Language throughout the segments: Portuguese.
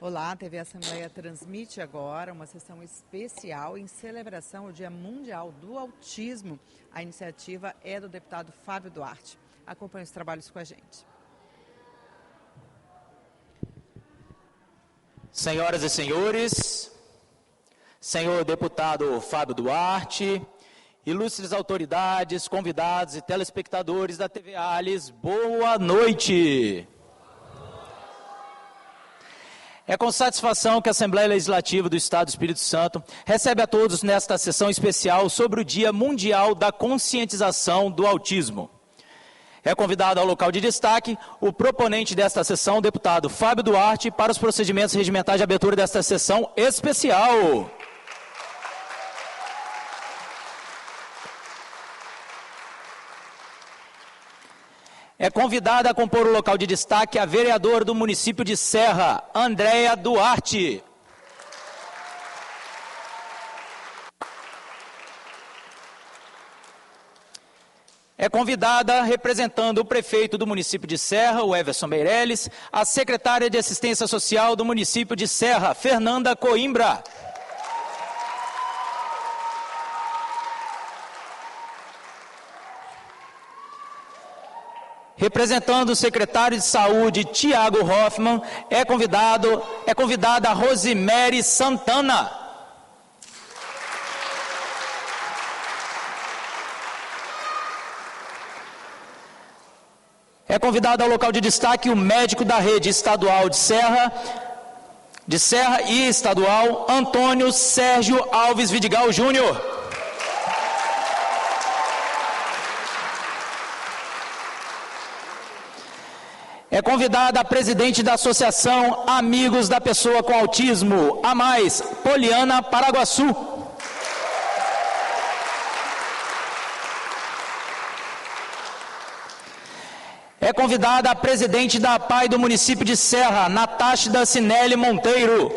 Olá, a TV Assembleia transmite agora uma sessão especial em celebração ao Dia Mundial do Autismo. A iniciativa é do deputado Fábio Duarte. Acompanhe os trabalhos com a gente. Senhoras e senhores, senhor deputado Fábio Duarte, ilustres autoridades, convidados e telespectadores da TV ALIS, boa noite! É com satisfação que a Assembleia Legislativa do Estado do Espírito Santo recebe a todos nesta sessão especial sobre o Dia Mundial da Conscientização do Autismo. É convidado ao local de destaque o proponente desta sessão, o deputado Fábio Duarte, para os procedimentos regimentais de abertura desta sessão especial. É convidada a compor o local de destaque a vereadora do município de Serra, Andréia Duarte. É convidada, representando o prefeito do município de Serra, o Everson Meirelles, a secretária de Assistência Social do município de Serra, Fernanda Coimbra. Representando o secretário de Saúde, Tiago Hoffmann, é convidada a Rosemary Santana. É convidado ao local de destaque o médico da rede estadual de Serra e estadual, Antônio Sérgio Alves Vidigal Júnior. É convidada a presidente da Associação Amigos da Pessoa com Autismo, a mais, Poliana Paraguaçu. É convidada a presidente da APAI do município de Serra, Natásida Cinelli Monteiro.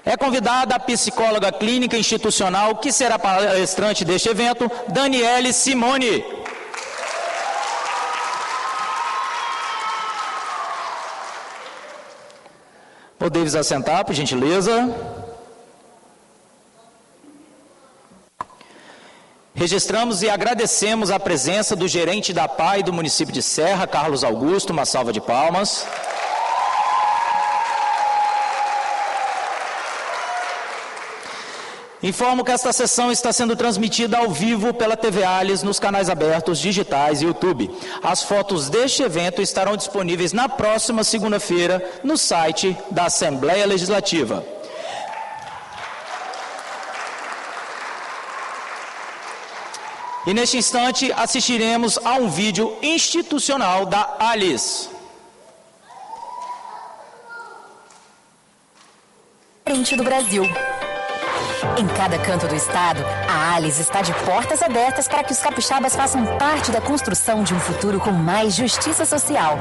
É convidada a psicóloga clínica institucional, que será palestrante deste evento, Daniele Simone. Podeis assentar, por gentileza. Registramos e agradecemos a presença do gerente da APAI do município de Serra, Carlos Augusto, uma salva de palmas. Informo que esta sessão está sendo transmitida ao vivo pela TV ALIS nos canais abertos, digitais e YouTube. As fotos deste evento estarão disponíveis na próxima segunda-feira no site da Assembleia Legislativa. E neste instante assistiremos a um vídeo institucional da ALIS. Frente do Brasil. Em cada canto do estado, a ALIS está de portas abertas para que os capixabas façam parte da construção de um futuro com mais justiça social.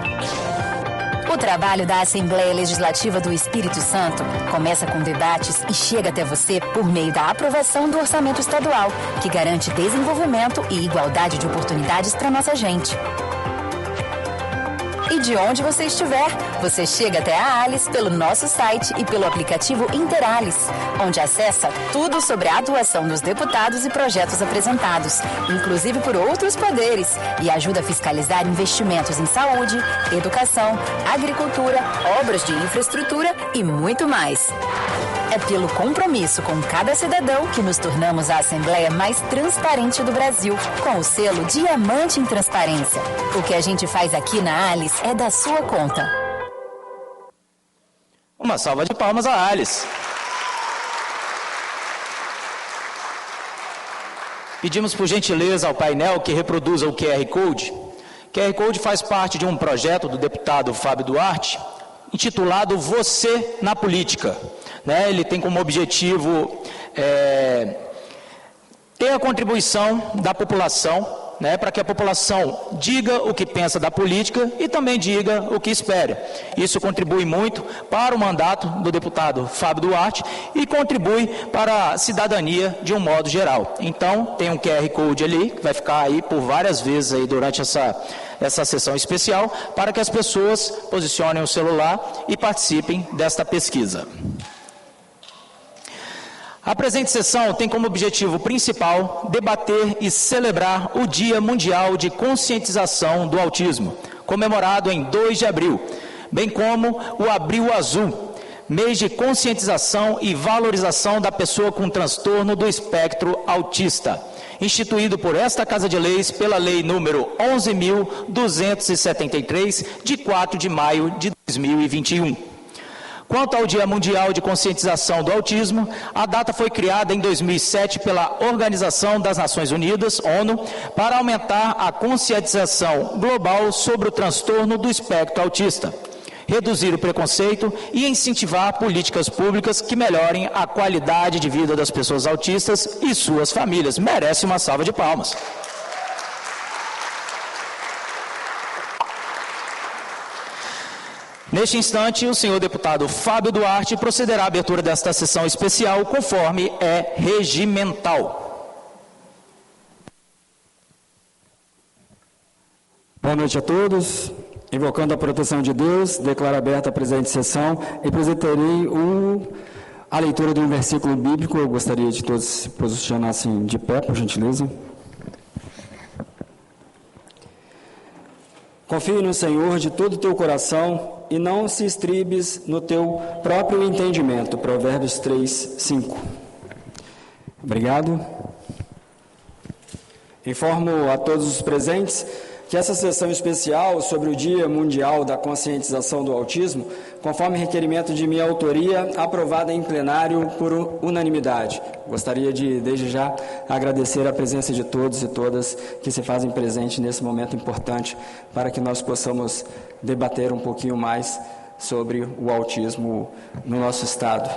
O trabalho da Assembleia Legislativa do Espírito Santo começa com debates e chega até você por meio da aprovação do orçamento estadual, que garante desenvolvimento e igualdade de oportunidades para nossa gente. E de onde você estiver, você chega até a ALIS pelo nosso site e pelo aplicativo InterALIS, onde acessa tudo sobre a atuação dos deputados e projetos apresentados, inclusive por outros poderes, e ajuda a fiscalizar investimentos em saúde, educação, agricultura, obras de infraestrutura e muito mais. É pelo compromisso com cada cidadão que nos tornamos a Assembleia mais transparente do Brasil, com o selo Diamante em Transparência. O que a gente faz aqui na ALIS é da sua conta. Uma salva de palmas à ALIS. Pedimos por gentileza ao painel que reproduza o QR Code. O QR Code faz parte de um projeto do deputado Fábio Duarte, intitulado Você na Política. Ele tem como objetivo ter a contribuição da população né, para que a população diga o que pensa da política e também diga o que espera. Isso contribui muito para o mandato do deputado Fábio Duarte e contribui para a cidadania de um modo geral. Então, tem um QR Code ali, que vai ficar aí por várias vezes aí durante essa sessão especial, para que as pessoas posicionem o celular e participem desta pesquisa. A presente sessão tem como objetivo principal debater e celebrar o Dia Mundial de Conscientização do Autismo, comemorado em 2 de abril, bem como o Abril Azul, mês de conscientização e valorização da pessoa com transtorno do espectro autista, instituído por esta Casa de Leis pela Lei número 11.273, de 4 de maio de 2021. Quanto ao Dia Mundial de Conscientização do Autismo, a data foi criada em 2007 pela Organização das Nações Unidas, ONU, para aumentar a conscientização global sobre o transtorno do espectro autista, reduzir o preconceito e incentivar políticas públicas que melhorem a qualidade de vida das pessoas autistas e suas famílias. Merece uma salva de palmas. Neste instante, o senhor deputado Fábio Duarte procederá à abertura desta sessão especial, conforme é regimental. Boa noite a todos. Invocando a proteção de Deus, declaro aberta a presente sessão e apresentarei a leitura de um versículo bíblico. Eu gostaria de todos se posicionassem de pé, por gentileza. Confie no Senhor de todo o teu coração e não se estribes no teu próprio entendimento. Provérbios 3:5. Obrigado. Informo a todos os presentes que essa sessão especial sobre o Dia Mundial da Conscientização do Autismo, conforme requerimento de minha autoria, aprovada em plenário por unanimidade. Gostaria de, desde já, agradecer a presença de todos e todas que se fazem presente nesse momento importante para que nós possamos debater um pouquinho mais sobre o autismo no nosso Estado.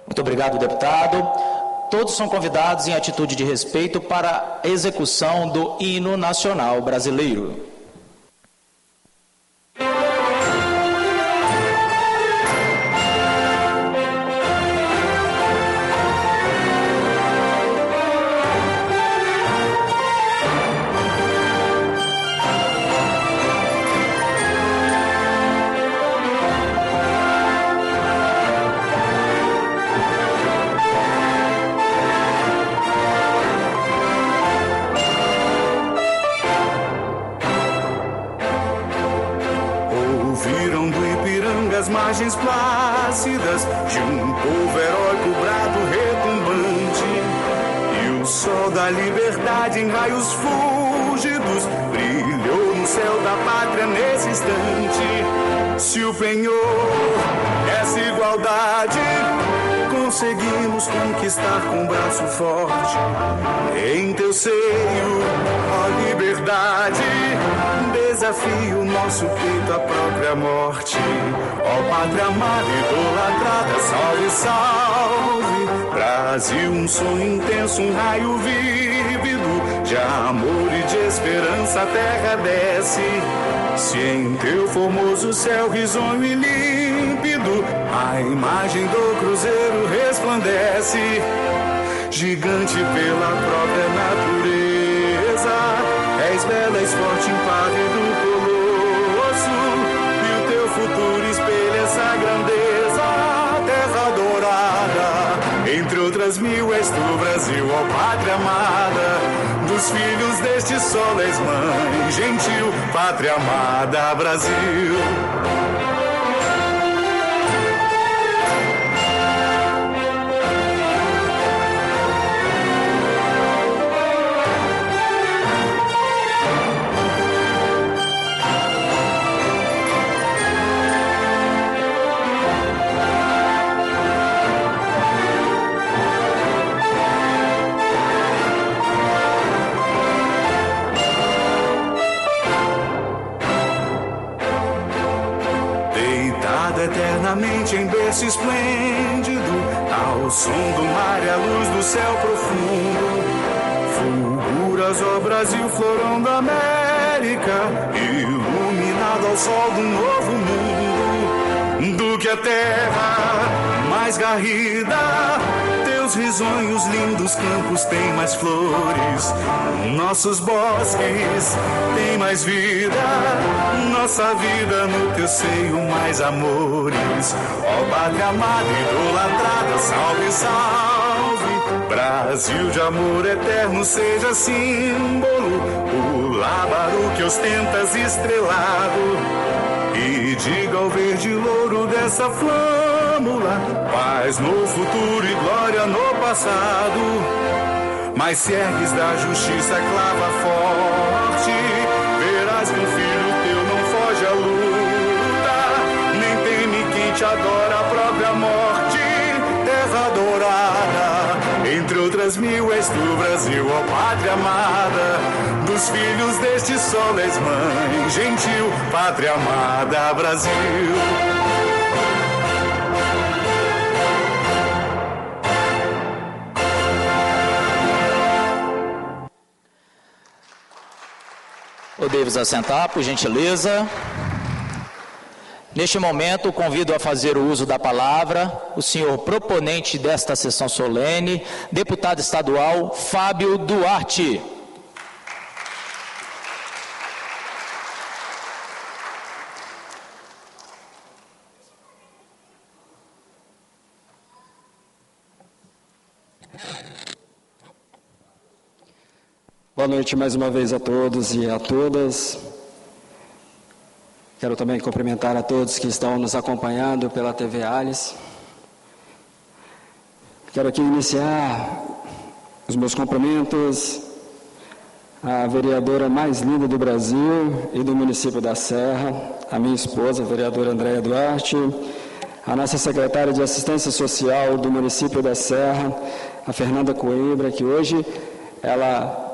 Muito obrigado, deputado. Todos são convidados em atitude de respeito para a execução do hino nacional brasileiro. Margens plácidas de um povo heróico, brado retumbante, e o sol da liberdade em raios fúlgidos brilhou no céu da pátria nesse instante. Se o penhor, essa igualdade, conseguimos conquistar com um braço forte. Em teu seio, ó liberdade, desafio nosso peito à própria morte. Ó pátria amada, idolatrada, salve, salve. Brasil, um sonho intenso, um raio vívido de amor e de esperança a terra desce. Se em teu formoso céu risonho e límpido a imagem do cruzeiro resplandece, gigante pela própria natureza, és bela, és forte, impávido colosso, e o teu futuro espelha essa grandeza. Terra dourada, entre outras mil, és tu, Brasil, ó pátria amada. Dos filhos deste sol és mãe gentil, pátria amada, Brasil. Eternamente em berço esplêndido, ao som do mar e à luz do céu profundo, fulguras ó Brasil, florão da América, iluminado ao sol do novo mundo, do que a terra mais garrida, teus risonhos lindos campos têm mais flores, nossos bosques têm mais vida, nossa vida no teu seio mais amores, ó pátria amada, idolatrada, salve, salve, Brasil de amor eterno seja símbolo, o lábaro que ostentas estrelado, e diga ao verde louro dessa flâmula, paz no futuro e glória no passado. Mas se ergues da justiça clava forte, verás que um filho teu não foge à luta, nem teme quem te adora a própria morte, terra adorada, entre outras mil és tu, Brasil, ó pátria amada, dos filhos deste sol és mãe gentil, pátria amada, Brasil. Podemos assentar, por gentileza. Neste momento, convido a fazer o uso da palavra o senhor proponente desta sessão solene, deputado estadual Fábio Duarte. Boa noite mais uma vez a todos e a todas. Quero também cumprimentar a todos que estão nos acompanhando pela TV Alice. Quero aqui iniciar os meus cumprimentos à vereadora mais linda do Brasil e do município da Serra, a minha esposa, a vereadora Andréia Duarte, a nossa secretária de Assistência Social do município da Serra, a Fernanda Coimbra, que hoje ela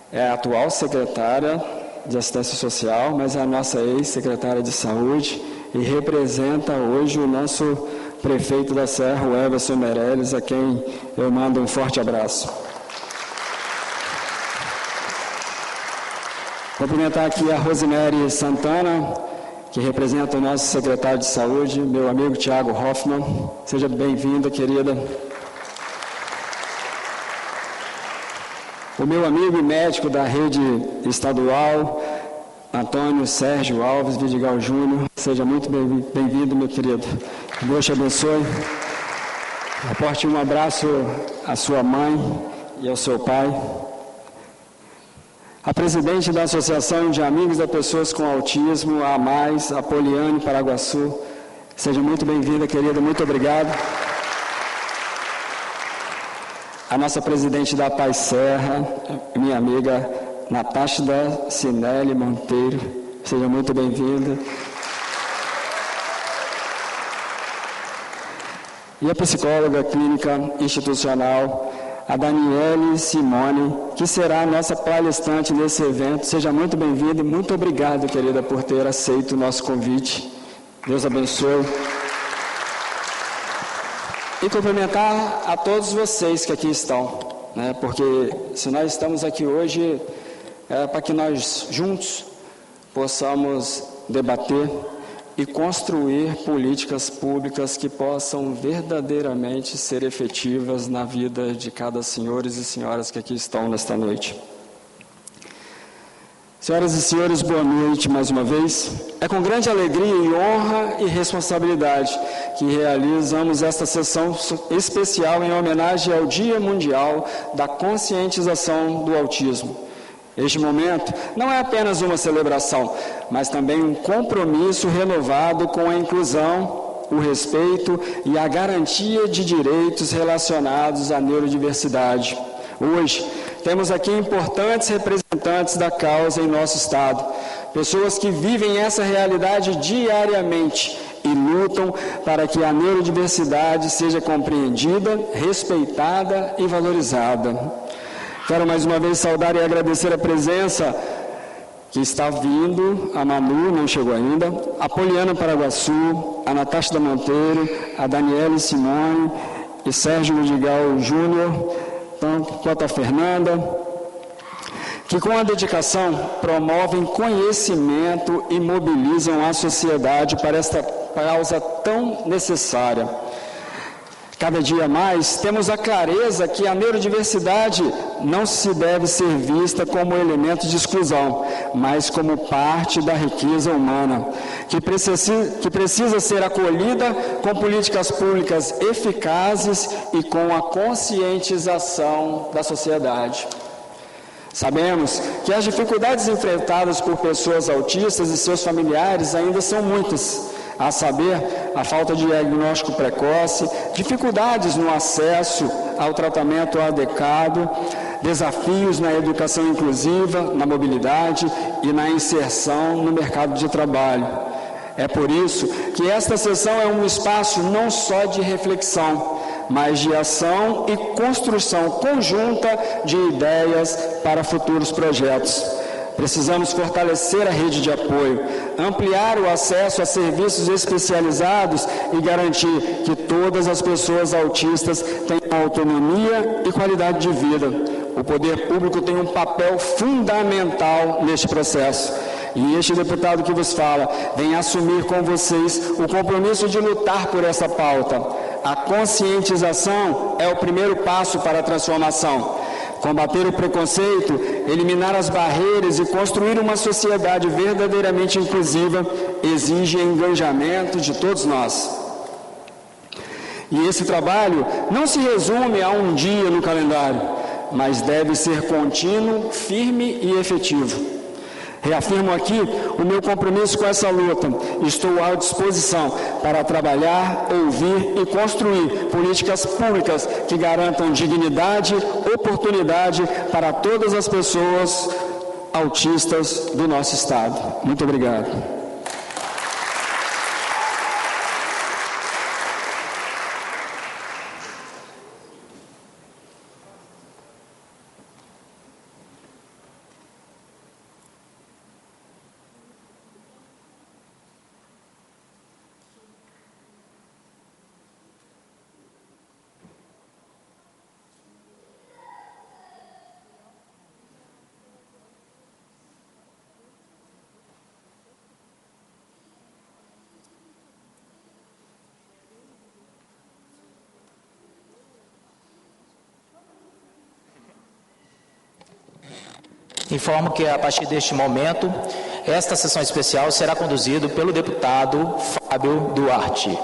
é a atual secretária de Assistência Social, mas é a nossa ex-secretária de Saúde e representa hoje o nosso prefeito da Serra, o Everson Meirelles, a quem eu mando um forte abraço. Cumprimentar aqui a Rosemary Santana, que representa o nosso secretário de Saúde, meu amigo Tiago Hoffman. Seja bem-vinda, querida. O meu amigo e médico da rede estadual, Antônio Sérgio Alves Vidigal Júnior. Seja muito bem-vindo, meu querido. Deus te abençoe. Aporte um abraço à sua mãe e ao seu pai. A presidente da Associação de Amigos das Pessoas com Autismo, a AMAIS, a Poliane Paraguaçu. Seja muito bem-vinda, querida. Muito obrigado. A nossa presidente da Paz Serra, minha amiga Natália Cinelli Monteiro, seja muito bem-vinda. E a psicóloga clínica institucional, a Daniele Simone, que será a nossa palestrante nesse evento. Seja muito bem-vinda e muito obrigado, querida, por ter aceito o nosso convite. Deus abençoe. E cumprimentar a todos vocês que aqui estão, né? Porque se nós estamos aqui hoje é para que nós juntos possamos debater e construir políticas públicas que possam verdadeiramente ser efetivas na vida de cada senhores e senhoras que aqui estão nesta noite. Senhoras e senhores, boa noite mais uma vez. É com grande alegria e honra e responsabilidade que realizamos esta sessão especial em homenagem ao Dia Mundial da Conscientização do Autismo. Este momento não é apenas uma celebração, mas também um compromisso renovado com a inclusão, o respeito e a garantia de direitos relacionados à neurodiversidade. Hoje, temos aqui importantes representantes da causa em nosso Estado, pessoas que vivem essa realidade diariamente e lutam para que a neurodiversidade seja compreendida, respeitada e valorizada. Quero mais uma vez saudar e agradecer a presença que está vindo, a Manu, não chegou ainda, a Poliana Paraguaçu, a Natália Monteiro, a Daniele Simone e Sérgio Vidigal Júnior, quanto a Fernanda. que com a dedicação promovem conhecimento e mobilizam a sociedade para esta causa tão necessária. Cada dia mais temos a clareza que a neurodiversidade não se deve ser vista como elemento de exclusão, mas como parte da riqueza humana, que precisa ser acolhida com políticas públicas eficazes e com a conscientização da sociedade. Sabemos que as dificuldades enfrentadas por pessoas autistas e seus familiares ainda são muitas, a saber, a falta de diagnóstico precoce, dificuldades no acesso ao tratamento adequado, desafios na educação inclusiva, na mobilidade e na inserção no mercado de trabalho. É por isso que esta sessão é um espaço não só de reflexão, mas de ação e construção conjunta de ideias para futuros projetos. Precisamos fortalecer a rede de apoio, ampliar o acesso a serviços especializados e garantir que todas as pessoas autistas tenham autonomia e qualidade de vida. O poder público tem um papel fundamental neste processo. E este deputado que vos fala vem assumir com vocês o compromisso de lutar por essa pauta. A conscientização é o primeiro passo para a transformação. Combater o preconceito, eliminar as barreiras e construir uma sociedade verdadeiramente inclusiva exige engajamento de todos nós. E esse trabalho não se resume a um dia no calendário, mas deve ser contínuo, firme e efetivo. Reafirmo aqui o meu compromisso com essa luta. Estou à disposição para trabalhar, ouvir e construir políticas públicas que garantam dignidade, oportunidade para todas as pessoas autistas do nosso Estado. Muito obrigado. Informo que, a partir deste momento, esta sessão especial será conduzida pelo deputado Fábio Duarte.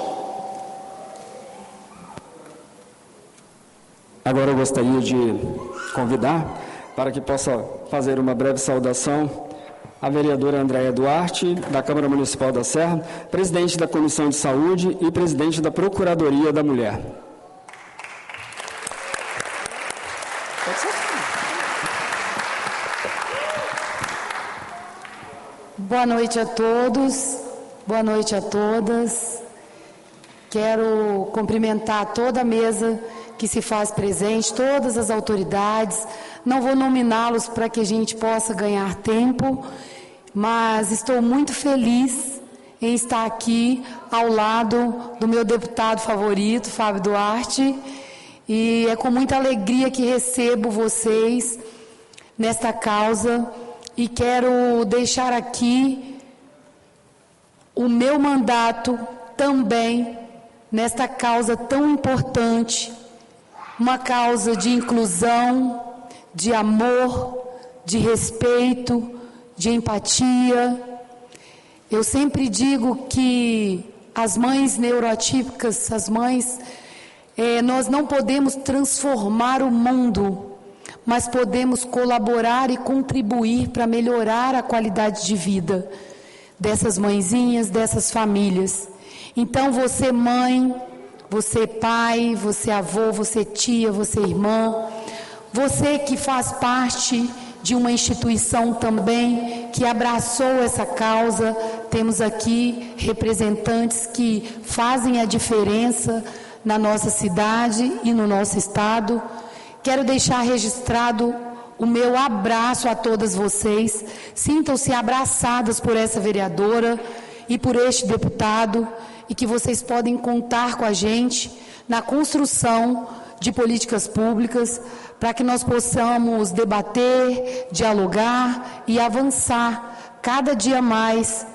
Agora eu gostaria de convidar para que possa fazer uma breve saudação a vereadora Andréia Duarte, da Câmara Municipal da Serra, presidente da Comissão de Saúde e presidente da Procuradoria da Mulher. Boa noite a todos, boa noite a todas. Quero cumprimentar toda a mesa que se faz presente, todas as autoridades. Não vou nominá-los para que a gente possa ganhar tempo, mas estou muito feliz em estar aqui ao lado do meu deputado favorito, Fábio Duarte, e é com muita alegria que recebo vocês nesta causa. E quero deixar aqui o meu mandato também nesta causa tão importante, uma causa de inclusão, de amor, de respeito, de empatia. Eu sempre digo que as mães neuroatípicas, nós não podemos transformar o mundo, mas podemos colaborar e contribuir para melhorar a qualidade de vida dessas mãezinhas, dessas famílias. Então, você mãe, você pai, você avô, você tia, você irmã, você que faz parte de uma instituição também que abraçou essa causa, temos aqui representantes que fazem a diferença na nossa cidade e no nosso estado. Quero deixar registrado o meu abraço a todas vocês. Sintam-se abraçadas por essa vereadora e por este deputado, e que vocês podem contar com a gente na construção de políticas públicas, para que nós possamos debater, dialogar e avançar cada dia mais,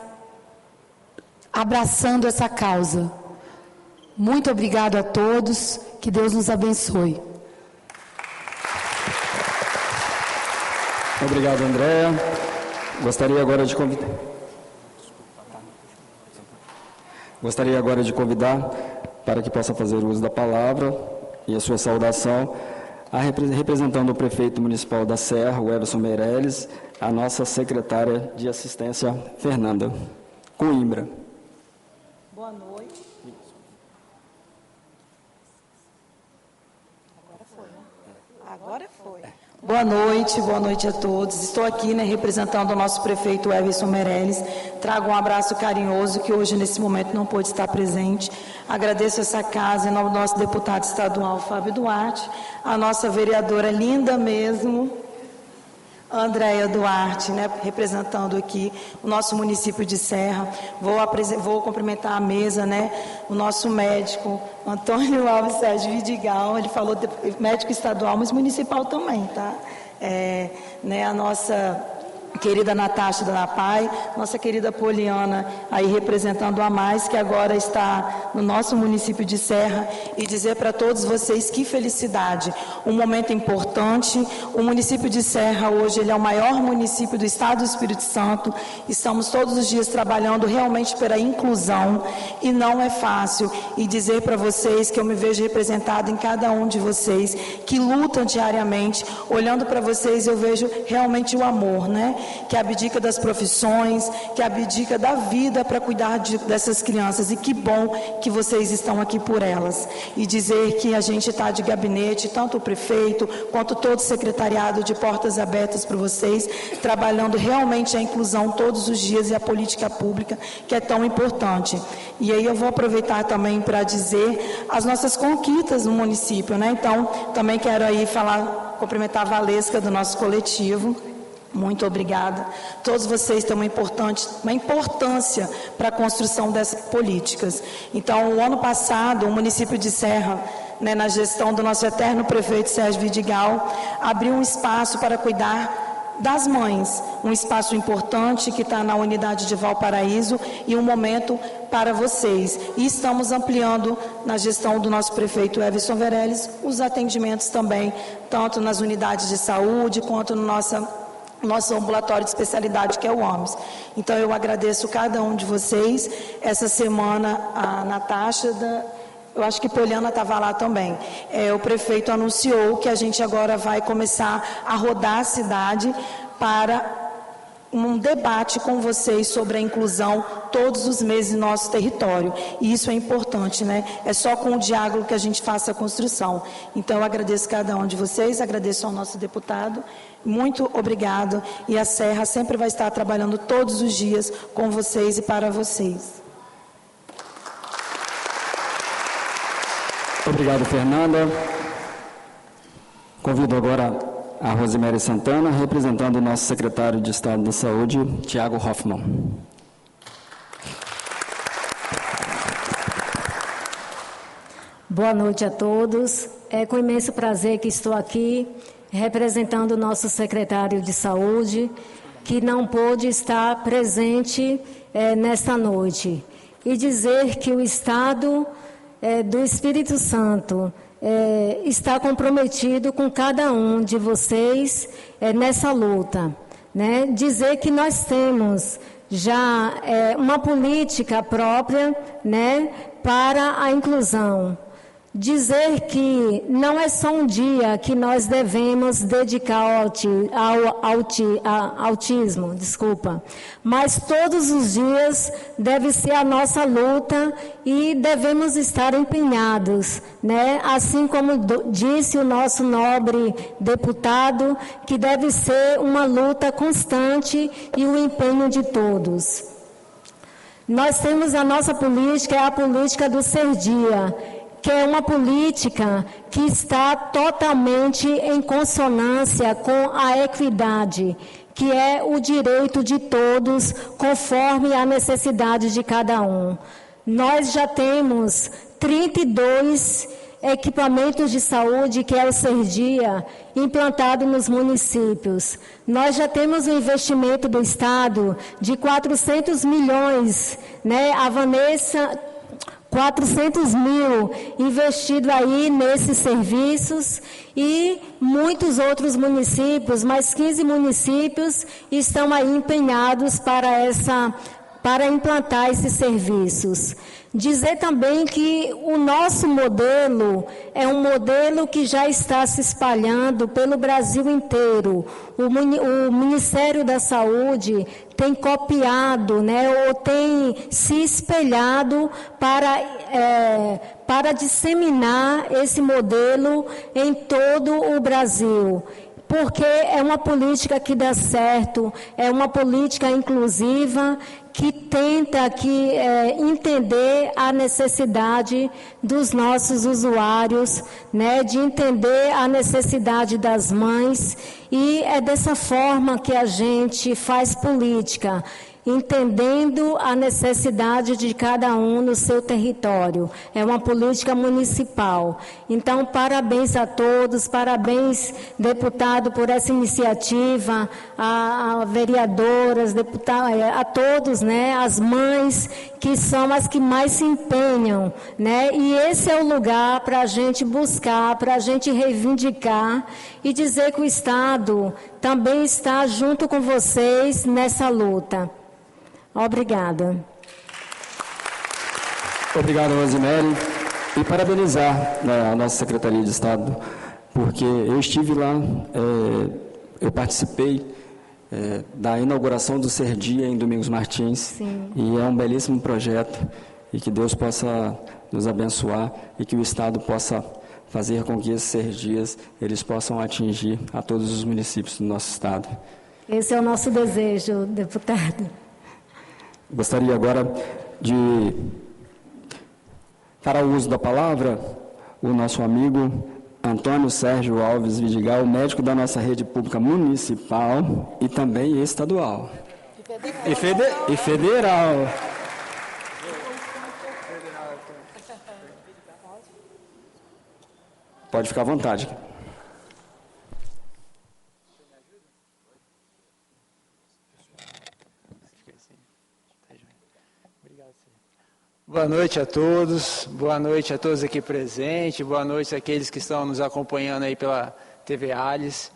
abraçando essa causa. Muito obrigado a todos, que Deus nos abençoe. Obrigado, Andréa. Gostaria agora de convidar para que possa fazer uso da palavra e a sua saudação, representando o prefeito municipal da Serra, o Everson Meirelles, a nossa secretária de assistência, Fernanda Coimbra. Boa noite. Agora foi. Boa noite a todos. Estou aqui, representando o nosso prefeito Everson Meirelles. Trago um abraço carinhoso, que hoje, nesse momento, não pôde estar presente. Agradeço essa casa, em nome do nosso deputado estadual, Fábio Duarte, a nossa vereadora linda mesmo, Andréia Duarte, representando aqui o nosso município de Serra. Vou cumprimentar a mesa, o nosso médico, Antônio Alves Sérgio Vidigal. Ele falou de médico estadual, mas municipal também, tá? A nossa querida Natasha da NAPAI, nossa querida Poliana, aí representando a Mais, que agora está no nosso município de Serra, e dizer para todos vocês que felicidade, um momento importante. O município de Serra hoje ele é o maior município do estado do Espírito Santo. Estamos todos os dias trabalhando realmente pela inclusão, e não é fácil, e dizer para vocês que eu me vejo representada em cada um de vocês que lutam diariamente. Olhando para vocês, eu vejo realmente o amor, que abdica das profissões, que abdica da vida para cuidar dessas crianças, e que bom que vocês estão aqui por elas. E dizer que a gente está de gabinete, tanto o prefeito quanto todo o secretariado, de portas abertas para vocês, trabalhando realmente a inclusão todos os dias e a política pública, que é tão importante. E aí eu vou aproveitar também para dizer as nossas conquistas no município, Então, também quero aí cumprimentar a Valesca do nosso coletivo. Muito obrigada. Todos vocês têm uma importância para a construção dessas políticas. Então, o ano passado, o município de Serra, na gestão do nosso eterno prefeito Sérgio Vidigal, abriu um espaço para cuidar das mães, um espaço importante que está na unidade de Valparaíso, e um momento para vocês. E estamos ampliando, na gestão do nosso prefeito Everson Meirelles, os atendimentos também, tanto nas unidades de saúde, quanto no nosso ambulatório de especialidade, que é o OMS. Então, eu agradeço cada um de vocês. Essa semana, a Natasha, eu acho que Poliana estava lá também. O prefeito anunciou que a gente agora vai começar a rodar a cidade para um debate com vocês sobre a inclusão todos os meses no nosso território. E isso é importante, É só com o diálogo que a gente faça a construção. Então, eu agradeço cada um de vocês, agradeço ao nosso deputado. Muito obrigado. E a Serra sempre vai estar trabalhando todos os dias com vocês e para vocês. Obrigado, Fernanda. Convido agora a Rosemary Santana, representando o nosso secretário de Estado da Saúde, Tiago Hoffmann. Boa noite a todos. É com imenso prazer que estou aqui, representando o nosso secretário de Saúde, que não pôde estar presente nesta noite. E dizer que o Estado do Espírito Santo está comprometido com cada um de vocês nessa luta. Dizer que nós temos já uma política própria para a inclusão. Dizer que não é só um dia que nós devemos dedicar ao autismo, mas todos os dias deve ser a nossa luta e devemos estar empenhados, Assim como disse o nosso nobre deputado, que deve ser uma luta constante e o empenho de todos. Nós temos a nossa política, é a política do Ser Dia, que é uma política que está totalmente em consonância com a equidade, que é o direito de todos, conforme a necessidade de cada um. Nós já temos 32 equipamentos de saúde, que é o Serdia, implantado nos municípios. Nós já temos um investimento do Estado de 400 milhões, né? A Vanessa, 400 mil investido aí nesses serviços, e muitos outros municípios, mais 15 municípios, estão aí empenhados para implantar esses serviços. Dizer também que o nosso modelo é um modelo que já está se espalhando pelo Brasil inteiro. O Ministério da Saúde tem copiado, né, ou tem se espelhado para disseminar esse modelo em todo o Brasil. Porque é uma política que dá certo, é uma política inclusiva, que tenta entender a necessidade dos nossos usuários, né, de entender a necessidade das mães, e é dessa forma que a gente faz política, entendendo a necessidade de cada um no seu território. É uma política municipal. Então, parabéns a todos, parabéns, deputado, por essa iniciativa, a vereadoras, a todos, né, as mães, que são as que mais se empenham, né, e esse é o lugar para a gente buscar, para a gente reivindicar e dizer que o Estado também está junto com vocês nessa luta. Obrigada. Obrigado, Rosemary. E parabenizar, né, a nossa Secretaria de Estado, porque eu estive lá, eu participei da inauguração do Serdia em Domingos Martins. Sim. E é um belíssimo projeto, e que Deus possa nos abençoar e que o Estado possa fazer com que esses Serdias eles possam atingir a todos os municípios do nosso Estado. Esse é o nosso desejo, deputado. Gostaria agora de dar o uso da palavra o nosso amigo Antônio Sérgio Alves Vidigal, médico da nossa rede pública municipal e também estadual. E federal. Pode ficar à vontade. Boa noite a todos aqui presentes, boa noite àqueles que estão nos acompanhando aí pela TV Alice.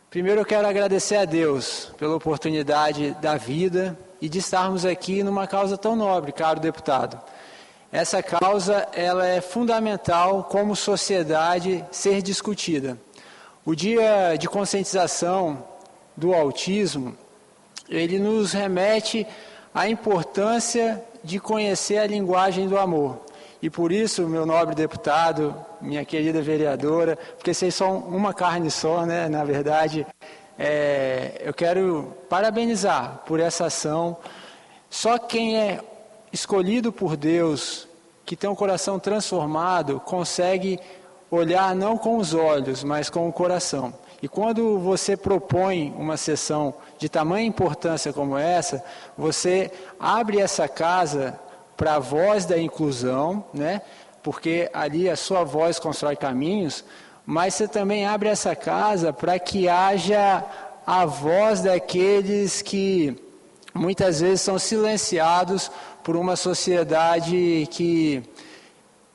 Primeiro eu quero agradecer a Deus pela oportunidade da vida e de estarmos aqui numa causa tão nobre, caro deputado. Essa causa, ela é fundamental como sociedade ser discutida. O Dia de Conscientização do Autismo, ele nos remete à importância de conhecer a linguagem do amor. E por isso, meu nobre deputado, minha querida vereadora, porque vocês são uma carne só, né? Na verdade, eu quero parabenizar por essa ação. Só quem é escolhido por Deus, que tem um coração transformado, consegue olhar não com os olhos, mas com o coração. E quando você propõe uma sessão de tamanha importância como essa, você abre essa casa para a voz da inclusão, né? Porque ali a sua voz constrói caminhos, mas você também abre essa casa para que haja a voz daqueles que muitas vezes são silenciados por uma sociedade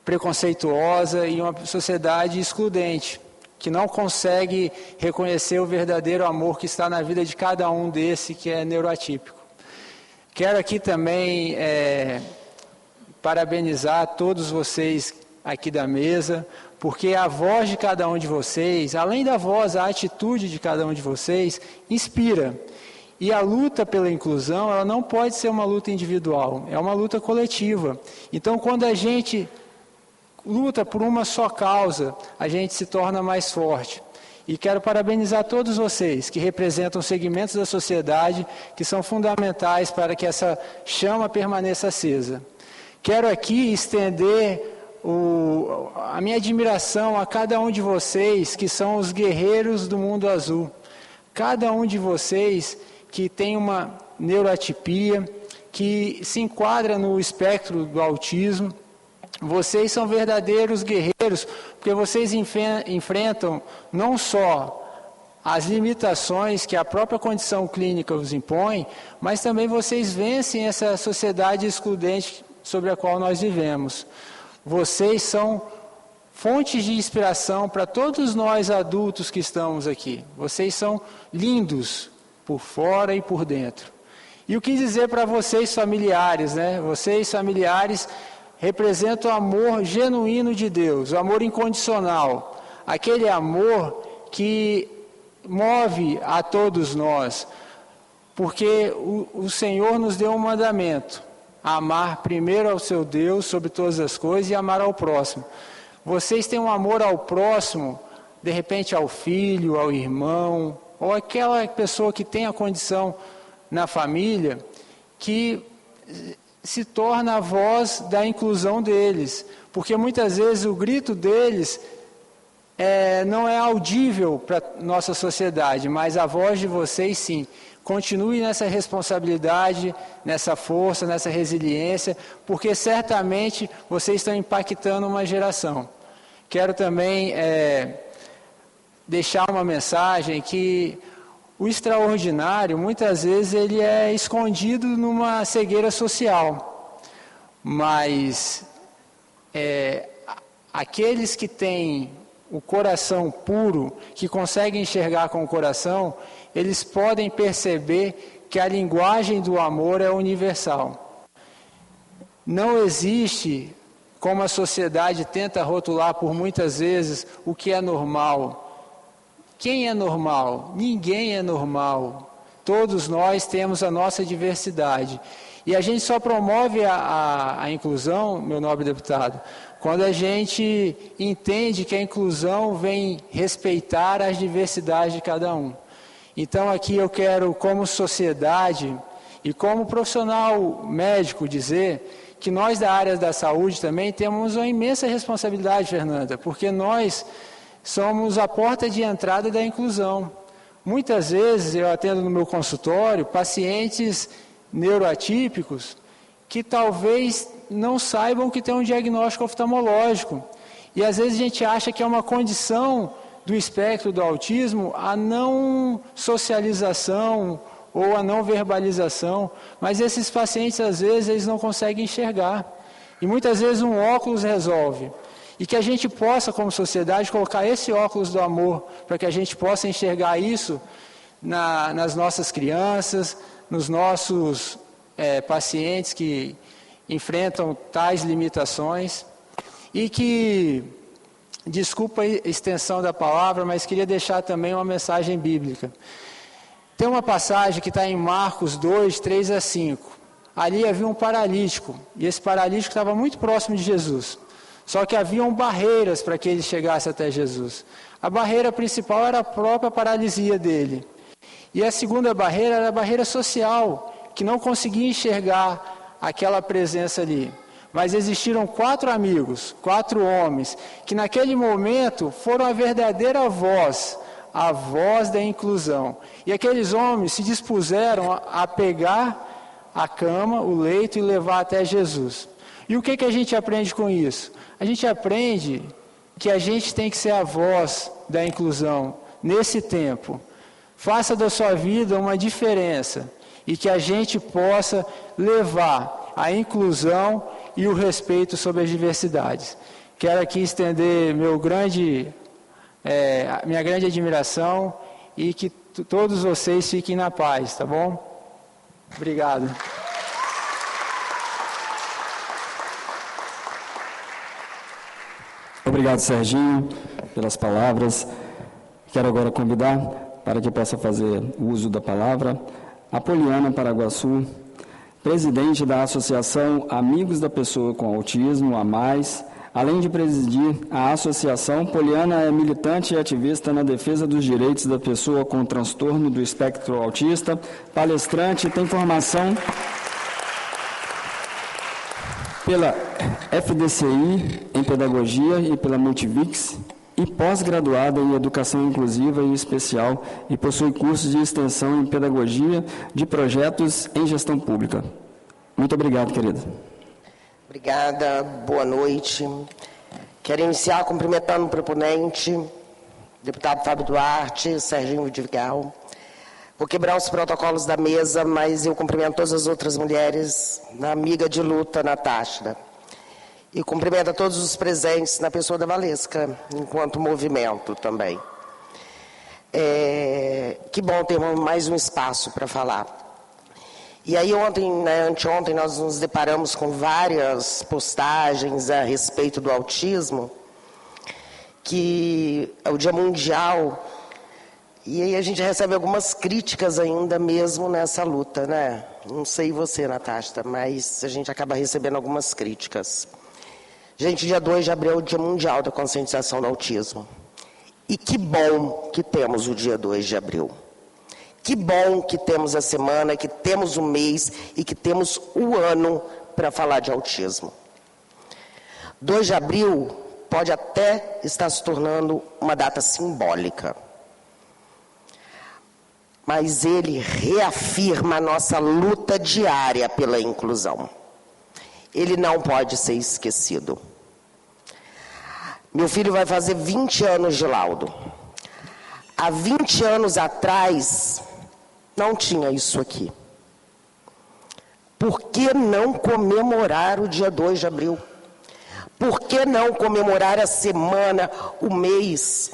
preconceituosa e uma sociedade excludente, que não consegue reconhecer o verdadeiro amor que está na vida de cada um desse que é neuroatípico. Quero aqui também parabenizar todos vocês aqui da mesa, porque a voz de cada um de vocês, além da voz, a atitude de cada um de vocês, inspira. E a luta pela inclusão, ela não pode ser uma luta individual, é uma luta coletiva. Então, quando a gente luta por uma só causa, a gente se torna mais forte. E quero parabenizar todos vocês que representam segmentos da sociedade que são fundamentais para que essa chama permaneça acesa. Quero aqui estender a minha admiração a cada um de vocês que são os guerreiros do mundo azul. Cada um de vocês que tem uma neuroatipia, que se enquadra no espectro do autismo, Vocês são verdadeiros guerreiros, porque vocês enfrentam não só as limitações que a própria condição clínica os impõe, mas também vocês vencem essa sociedade excludente sobre a qual nós vivemos. Vocês são fontes de inspiração para todos nós adultos que estamos aqui. Vocês são lindos por fora e por dentro. E o que dizer para vocês familiares, né? Vocês familiares representam o amor genuíno de Deus, o amor incondicional, aquele amor que move a todos nós, porque o Senhor nos deu um mandamento: amar primeiro ao seu Deus sobre todas as coisas e amar ao próximo. Vocês têm um amor ao próximo, de repente ao filho, ao irmão, ou aquela pessoa que tem a condição na família, que se torna a voz da inclusão deles, porque muitas vezes o grito deles não é audível para a nossa sociedade, mas a voz de vocês sim. Continue nessa responsabilidade, nessa força, nessa resiliência, porque certamente vocês estão impactando uma geração. Quero também deixar uma mensagem que o extraordinário, muitas vezes, ele é escondido numa cegueira social, mas aqueles que têm o coração puro, que conseguem enxergar com o coração, eles podem perceber que a linguagem do amor é universal. Não existe, como a sociedade tenta rotular por muitas vezes, o que é normal. Quem é normal? Ninguém é normal. Todos nós temos a nossa diversidade. E a gente só promove a inclusão, meu nobre deputado, quando a gente entende que a inclusão vem respeitar as diversidades de cada um. Então aqui eu quero, como sociedade e como profissional médico, dizer que nós da área da saúde também temos uma imensa responsabilidade, Fernanda, porque nós somos a porta de entrada da inclusão. Muitas vezes eu atendo no meu consultório pacientes neuroatípicos que talvez não saibam que tem um diagnóstico oftalmológico. E às vezes a gente acha que é uma condição do espectro do autismo a não socialização ou a não verbalização, mas esses pacientes às vezes eles não conseguem enxergar. E muitas vezes um óculos resolve. E que a gente possa, como sociedade, colocar esse óculos do amor para que a gente possa enxergar isso nas nossas crianças, nos nossos pacientes que enfrentam tais limitações. E que, desculpa a extensão da palavra, mas queria deixar também uma mensagem bíblica. Tem uma passagem que está em Marcos 2, 3 a 5. Ali havia um paralítico, e esse paralítico estava muito próximo de Jesus. Só que haviam barreiras para que ele chegasse até Jesus. A barreira principal era a própria paralisia dele. E a segunda barreira era a barreira social, que não conseguia enxergar aquela presença ali. Mas existiram 4 amigos, 4 homens, que naquele momento foram a verdadeira voz, a voz da inclusão. E aqueles homens se dispuseram a pegar a cama, o leito e levar até Jesus. E o que a gente aprende com isso? A gente aprende que a gente tem que ser a voz da inclusão nesse tempo. Faça da sua vida uma diferença e que a gente possa levar a inclusão e o respeito sobre as diversidades. Quero aqui estender minha grande admiração e que todos vocês fiquem na paz, tá bom? Obrigado. Obrigado, Serginho, pelas palavras. Quero agora convidar para que possa fazer uso da palavra a Poliana Paraguaçu, presidente da Associação Amigos da Pessoa com Autismo, a Mais. Além de presidir a associação, Poliana é militante e ativista na defesa dos direitos da pessoa com transtorno do espectro autista, palestrante, tem formação pela FDCI em Pedagogia e pela Multivix, e pós-graduada em Educação Inclusiva e Especial, e possui cursos de extensão em Pedagogia de Projetos em Gestão Pública. Muito obrigado, querida. Obrigada, boa noite. Quero iniciar cumprimentando o proponente, deputado Fábio Duarte, Serginho Vidigal. Vou quebrar os protocolos da mesa, mas eu cumprimento todas as outras mulheres, na amiga de luta, Natasha. E cumprimento a todos os presentes na pessoa da Valesca, enquanto movimento também. Que bom ter mais um espaço para falar. E aí anteontem, nós nos deparamos com várias postagens a respeito do autismo, que é o Dia Mundial. E aí a gente recebe algumas críticas ainda mesmo nessa luta, né? Não sei você, Natasha, mas a gente acaba recebendo algumas críticas. Gente, dia 2 de abril é o Dia Mundial da Conscientização do Autismo. E que bom que temos o dia 2 de abril. Que bom que temos a semana, que temos o mês e que temos o ano para falar de autismo. 2 de abril pode até estar se tornando uma data simbólica. Mas ele reafirma a nossa luta diária pela inclusão. Ele não pode ser esquecido. Meu filho vai fazer 20 anos de laudo. Há 20 anos atrás, não tinha isso aqui. Por que não comemorar o dia 2 de abril? Por que não comemorar a semana, o mês?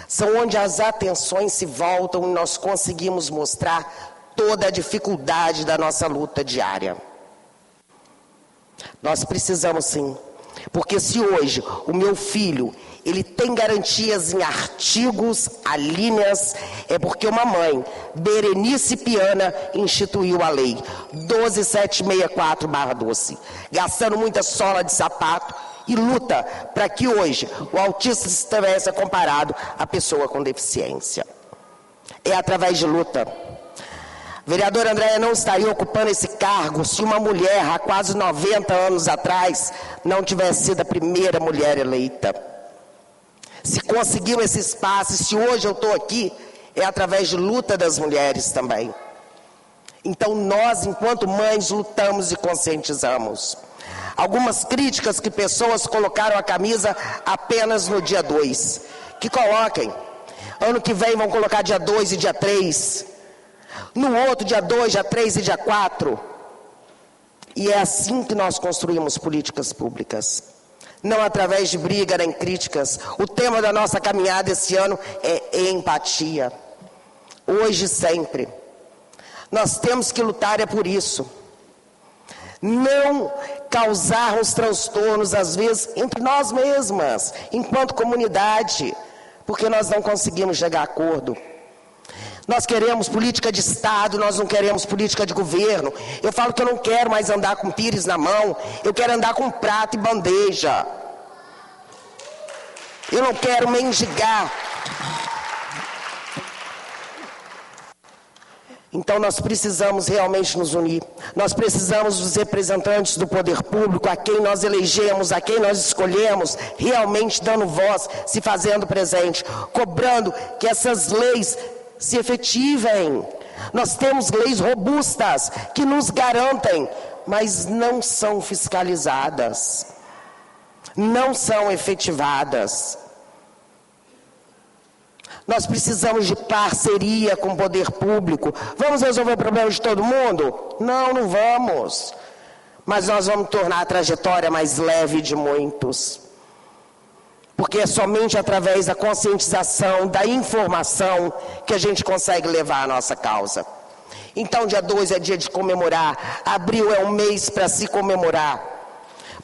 São onde as atenções se voltam e nós conseguimos mostrar toda a dificuldade da nossa luta diária. Nós precisamos sim, porque se hoje o meu filho, ele tem garantias em artigos, alíneas, é porque uma mãe, Berenice Piana, instituiu a lei 12764/12, gastando muita sola de sapato, e luta para que hoje o autista estivesse comparado à pessoa com deficiência. É através de luta. A vereadora Andréia não estaria ocupando esse cargo se uma mulher, há quase 90 anos atrás, não tivesse sido a primeira mulher eleita. Se conseguiu esse espaço, e se hoje eu estou aqui, é através de luta das mulheres também. Então nós, enquanto mães, lutamos e conscientizamos. Algumas críticas que pessoas colocaram a camisa apenas no dia 2. Que coloquem. Ano que vem vão colocar dia 2 e dia 3. No outro, dia 2, dia 3 e dia 4. E é assim que nós construímos políticas públicas. Não através de briga nem críticas. O tema da nossa caminhada esse ano é empatia. Hoje e sempre. Nós temos que lutar por isso. Não causarmos transtornos, às vezes, entre nós mesmas, enquanto comunidade, porque nós não conseguimos chegar a acordo. Nós queremos política de Estado, nós não queremos política de governo. Eu falo que eu não quero mais andar com pires na mão, eu quero andar com prato e bandeja. Eu não quero mendigar. Então nós precisamos realmente nos unir. Nós precisamos dos representantes do poder público, a quem nós elegemos, a quem nós escolhemos, realmente dando voz, se fazendo presente, cobrando que essas leis se efetivem. Nós temos leis robustas que nos garantem, mas não são fiscalizadas, não são efetivadas. Nós precisamos de parceria com o poder público. Vamos resolver o problema de todo mundo? Não, não vamos. Mas nós vamos tornar a trajetória mais leve de muitos. Porque é somente através da conscientização, da informação, que a gente consegue levar a nossa causa. Então, dia 2 é dia de comemorar. Abril é um mês para se comemorar.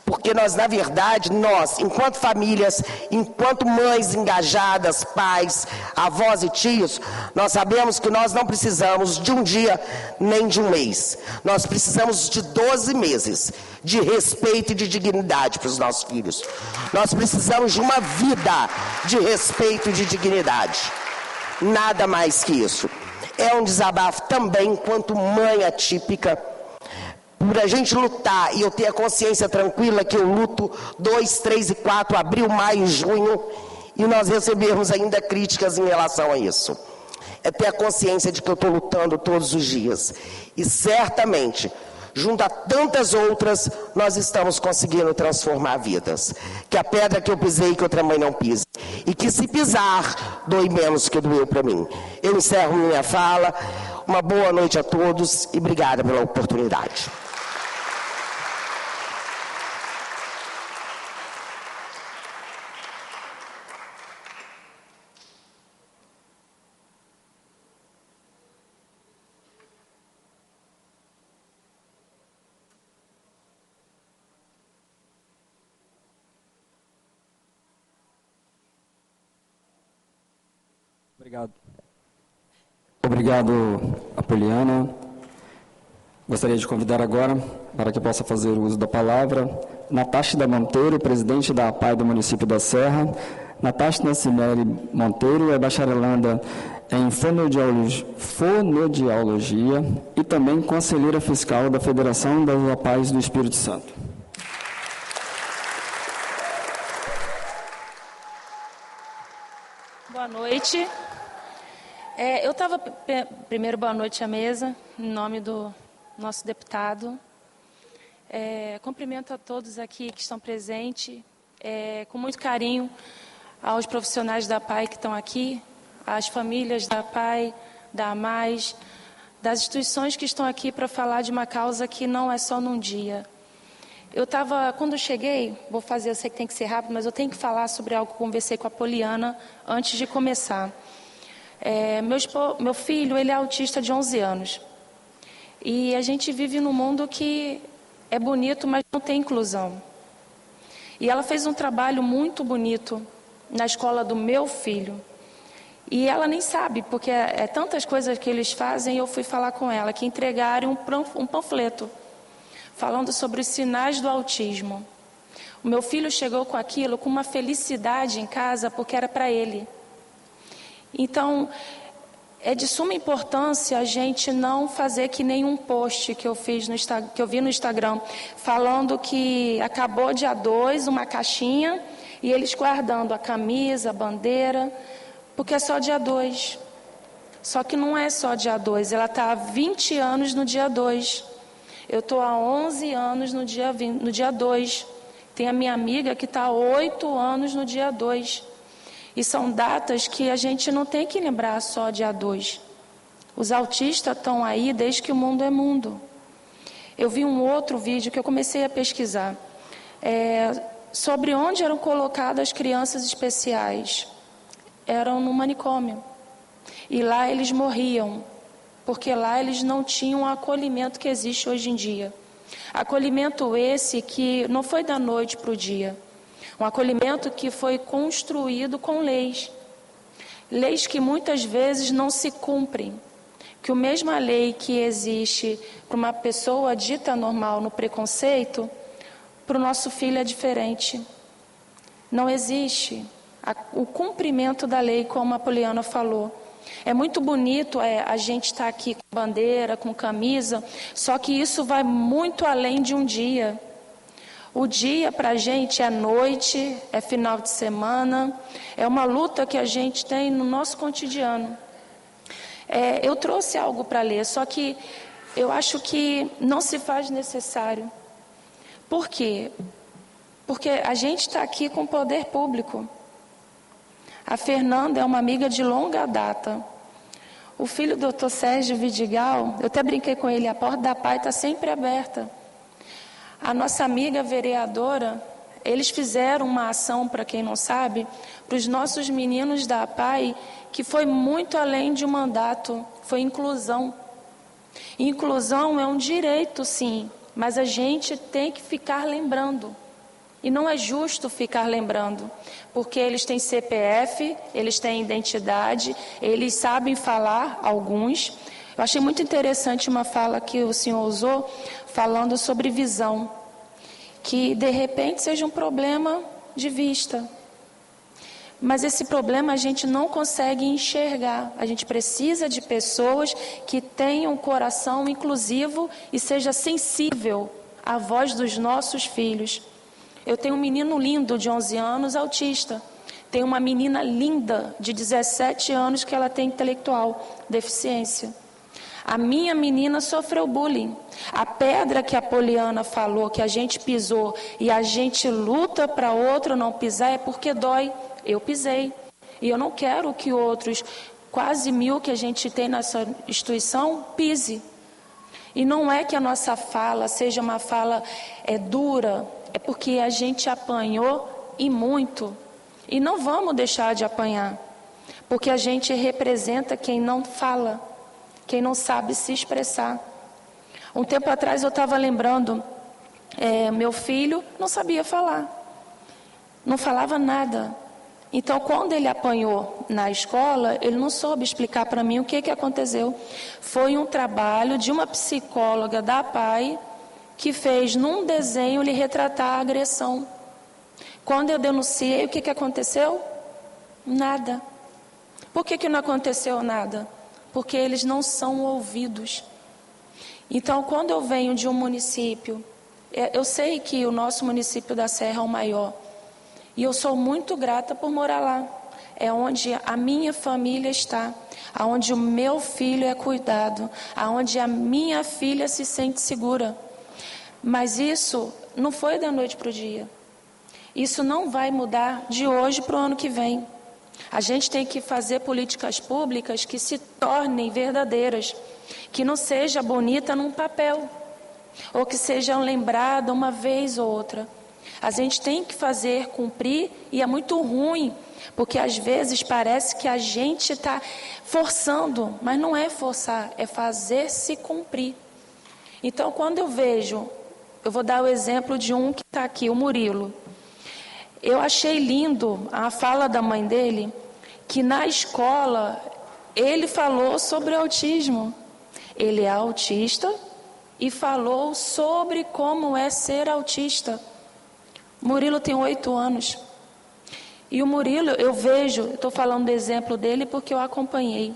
Porque nós, na verdade, nós, enquanto famílias, enquanto mães engajadas, pais, avós e tios, nós sabemos que nós não precisamos de um dia nem de um mês. Nós precisamos de 12 meses de respeito e de dignidade para os nossos filhos. Nós precisamos de uma vida de respeito e de dignidade. Nada mais que isso. É um desabafo também, enquanto mãe atípica, por a gente lutar e eu ter a consciência tranquila que eu luto 2, 3 e 4, abril, maio, junho, e nós recebemos ainda críticas em relação a isso. É ter a consciência de que eu estou lutando todos os dias. E certamente, junto a tantas outras, nós estamos conseguindo transformar vidas. Que a pedra que eu pisei, que outra mãe não pise. E que se pisar, doe menos que doeu para mim. Eu encerro minha fala. Uma boa noite a todos e obrigada pela oportunidade. Obrigado, Apoliana. Gostaria de convidar agora, para que possa fazer o uso da palavra, Natália Monteiro, presidente da APAI do município da Serra. Natália Nascimere Monteiro é bacharelanda em fonoaudiologia e também conselheira fiscal da Federação das APAIs do Espírito Santo. Boa noite. Primeiro, boa noite à mesa, em nome do nosso deputado. Cumprimento a todos aqui que estão presentes, com muito carinho aos profissionais da APAI que estão aqui, às famílias da APAI, da AMAIS, das instituições que estão aqui para falar de uma causa que não é só num dia. Quando eu cheguei, eu sei que tem que ser rápido, mas eu tenho que falar sobre algo que eu conversei com a Poliana antes de começar. Meu filho, ele é autista de 11 anos. E a gente vive num mundo que é bonito, mas não tem inclusão. E ela fez um trabalho muito bonito na escola do meu filho. E ela nem sabe, porque é tantas coisas que eles fazem, eu fui falar com ela, que entregaram um panfleto falando sobre os sinais do autismo. O meu filho chegou com aquilo, com uma felicidade em casa, porque era para ele. Então, é de suma importância a gente não fazer que nenhum post que eu vi no Instagram, falando que acabou dia 2, uma caixinha, e eles guardando a camisa, a bandeira, porque é só dia 2. Só que não é só dia 2, ela está há 20 anos no dia 2. Eu estou há 11 anos no dia 2. Tem a minha amiga que está há 8 anos no dia 2. E são datas que a gente não tem que lembrar só dia 2. Os autistas estão aí desde que o mundo é mundo. Eu vi um outro vídeo que eu comecei a pesquisar sobre onde eram colocadas as crianças especiais. Eram no manicômio. E lá eles morriam, porque lá eles não tinham o acolhimento que existe hoje em dia. Acolhimento esse que não foi da noite para o dia. Um acolhimento que foi construído com leis. Leis que muitas vezes não se cumprem. Que a mesma lei que existe para uma pessoa dita normal no preconceito, para o nosso filho é diferente. Não existe o cumprimento da lei, como a Poliana falou. É muito bonito a gente estar aqui com bandeira, com camisa, só que isso vai muito além de um dia. O dia para a gente é noite, é final de semana, é uma luta que a gente tem no nosso cotidiano. Eu trouxe algo para ler, só que eu acho que não se faz necessário. Por quê? Porque a gente está aqui com o poder público. A Fernanda é uma amiga de longa data. O filho do Dr. Sérgio Vidigal, eu até brinquei com ele, a porta da APAI está sempre aberta. A nossa amiga vereadora, eles fizeram uma ação, para quem não sabe, para os nossos meninos da APAI, que foi muito além de um mandato, foi inclusão. Inclusão é um direito, sim, mas a gente tem que ficar lembrando. E não é justo ficar lembrando, porque eles têm CPF, eles têm identidade, eles sabem falar, alguns. Eu achei muito interessante uma fala que o senhor usou, falando sobre visão, que de repente seja um problema de vista. Mas esse problema a gente não consegue enxergar. A gente precisa de pessoas que tenham um coração inclusivo e seja sensível à voz dos nossos filhos. Eu tenho um menino lindo de 11 anos, autista. Tenho uma menina linda de 17 anos que ela tem intelectual, deficiência. A minha menina sofreu bullying. A pedra que a Poliana falou, que a gente pisou e a gente luta para outro não pisar, é porque dói. Eu pisei. E eu não quero que outros quase 1000 que a gente tem nessa instituição pise. E não é que a nossa fala seja uma fala dura, é porque a gente apanhou e muito. E não vamos deixar de apanhar, porque a gente representa quem não fala, quem não sabe se expressar. Um tempo atrás eu estava lembrando, meu filho não sabia falar, não falava nada. Então, quando ele apanhou na escola, ele não soube explicar para mim o que aconteceu. Foi um trabalho de uma psicóloga da APAE que fez num desenho lhe retratar a agressão. Quando eu denunciei, o que aconteceu? Nada. Por que não aconteceu nada? Porque eles não são ouvidos. Então, quando eu venho de um município, eu sei que o nosso município da Serra é o maior, e eu sou muito grata por morar lá. É onde a minha família está, aonde o meu filho é cuidado, aonde a minha filha se sente segura. Mas isso não foi da noite para o dia. Isso não vai mudar de hoje para o ano que vem. A gente tem que fazer políticas públicas que se tornem verdadeiras, que não seja bonita num papel, ou que sejam lembrada uma vez ou outra. A gente tem que fazer cumprir, e é muito ruim, porque às vezes parece que a gente está forçando, mas não é forçar, é fazer-se cumprir. Então, quando eu vejo, eu vou dar o exemplo de um que está aqui, o Murilo. Eu achei lindo a fala da mãe dele, que na escola ele falou sobre autismo. Ele é autista e falou sobre como é ser autista. Murilo tem 8 anos. E o Murilo, eu vejo, estou falando do exemplo dele porque eu acompanhei.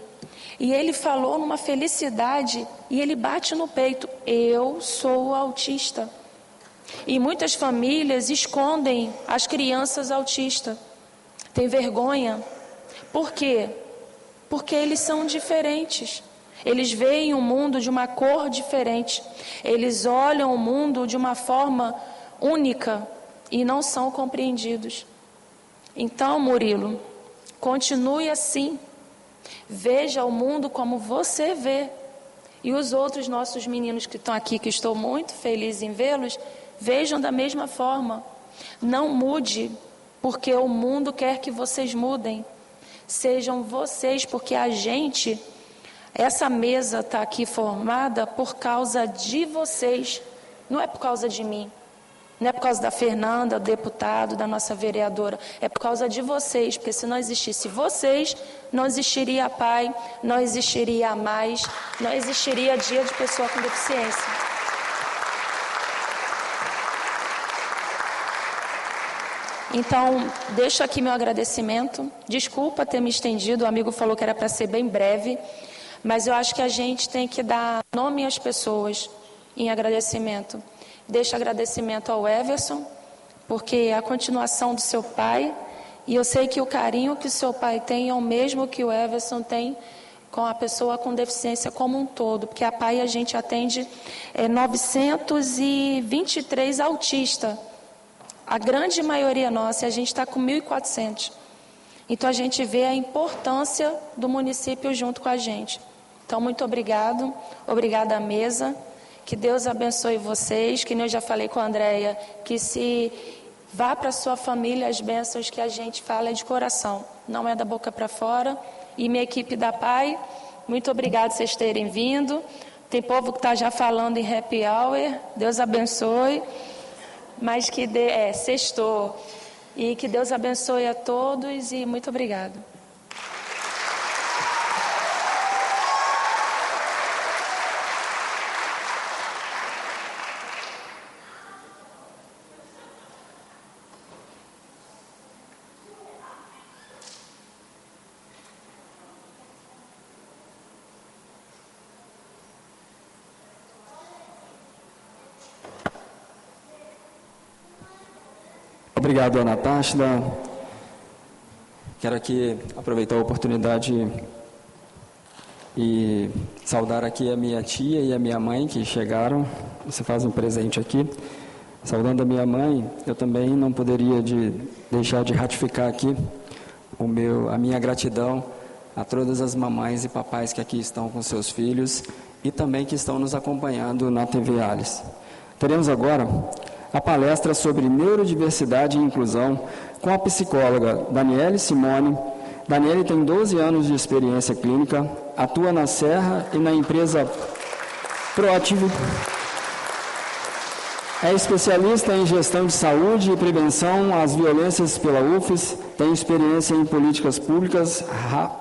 E ele falou numa felicidade e ele bate no peito: eu sou autista. E muitas famílias escondem as crianças autistas. Tem vergonha. Por quê? Porque eles são diferentes. Eles veem o mundo de uma cor diferente. Eles olham o mundo de uma forma única e não são compreendidos. Então, Murilo, continue assim. Veja o mundo como você vê. E os outros nossos meninos que estão aqui, que estou muito feliz em vê-los, vejam da mesma forma. Não mude, porque o mundo quer que vocês mudem. Sejam vocês, porque essa mesa está aqui formada por causa de vocês, não é por causa de mim. Não é por causa da Fernanda, do deputado, da nossa vereadora. É por causa de vocês, porque se não existisse vocês, não existiria a PAI, não existiria a Mais, não existiria Dia de Pessoa com Deficiência. Então, deixo aqui meu agradecimento. Desculpa ter me estendido, o amigo falou que era para ser bem breve, mas eu acho que a gente tem que dar nome às pessoas em agradecimento. Deixo agradecimento ao Everson, porque é a continuação do seu pai, e eu sei que o carinho que o seu pai tem é o mesmo que o Everson tem com a pessoa com deficiência como um todo, porque a PAI a gente atende 923 autistas, a grande maioria nossa, e a gente está com 1.400. Então a gente vê a importância do município junto com a gente. Então, muito obrigado, obrigada à mesa. Que Deus abençoe vocês, que nem eu já falei com a Andréia, que se vá para a sua família as bênçãos que a gente fala é de coração, não é da boca para fora. E minha equipe da PAI, muito obrigado por vocês terem vindo. Tem povo que está já falando em happy hour, Deus abençoe, mas que sextou. E que Deus abençoe a todos e muito obrigado. Obrigado, Ana Táchila. Quero aqui aproveitar a oportunidade e saudar aqui a minha tia e a minha mãe que chegaram. Você faz um presente aqui. Saudando a minha mãe, eu também não poderia deixar de ratificar aqui a minha gratidão a todas as mamães e papais que aqui estão com seus filhos e também que estão nos acompanhando na TV Alice. Teremos agora a palestra sobre neurodiversidade e inclusão com a psicóloga Daniele Simone. Daniele tem 12 anos de experiência clínica, atua na Serra e na empresa Proativo. É especialista em gestão de saúde e prevenção às violências pela UFES, tem experiência em políticas públicas,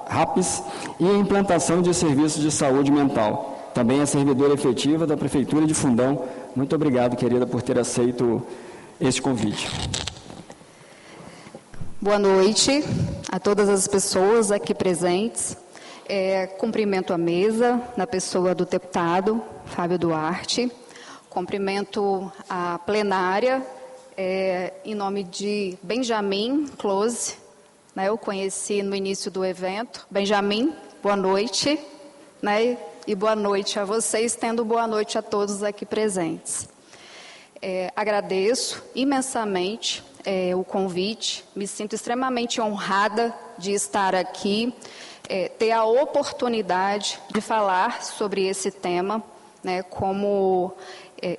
RAPs, e em implantação de serviços de saúde mental. Também é servidora efetiva da Prefeitura de Fundão. Muito obrigado, querida, por ter aceito este convite. Boa noite a todas as pessoas aqui presentes. Cumprimento a mesa, na pessoa do deputado Fábio Duarte. Cumprimento a plenária, em nome de Benjamin Close, né, eu conheci no início do evento. Benjamin, boa noite, né, e boa noite a vocês, tendo boa noite a todos aqui presentes. Agradeço imensamente o convite, me sinto extremamente honrada de estar aqui, ter a oportunidade de falar sobre esse tema, né, como...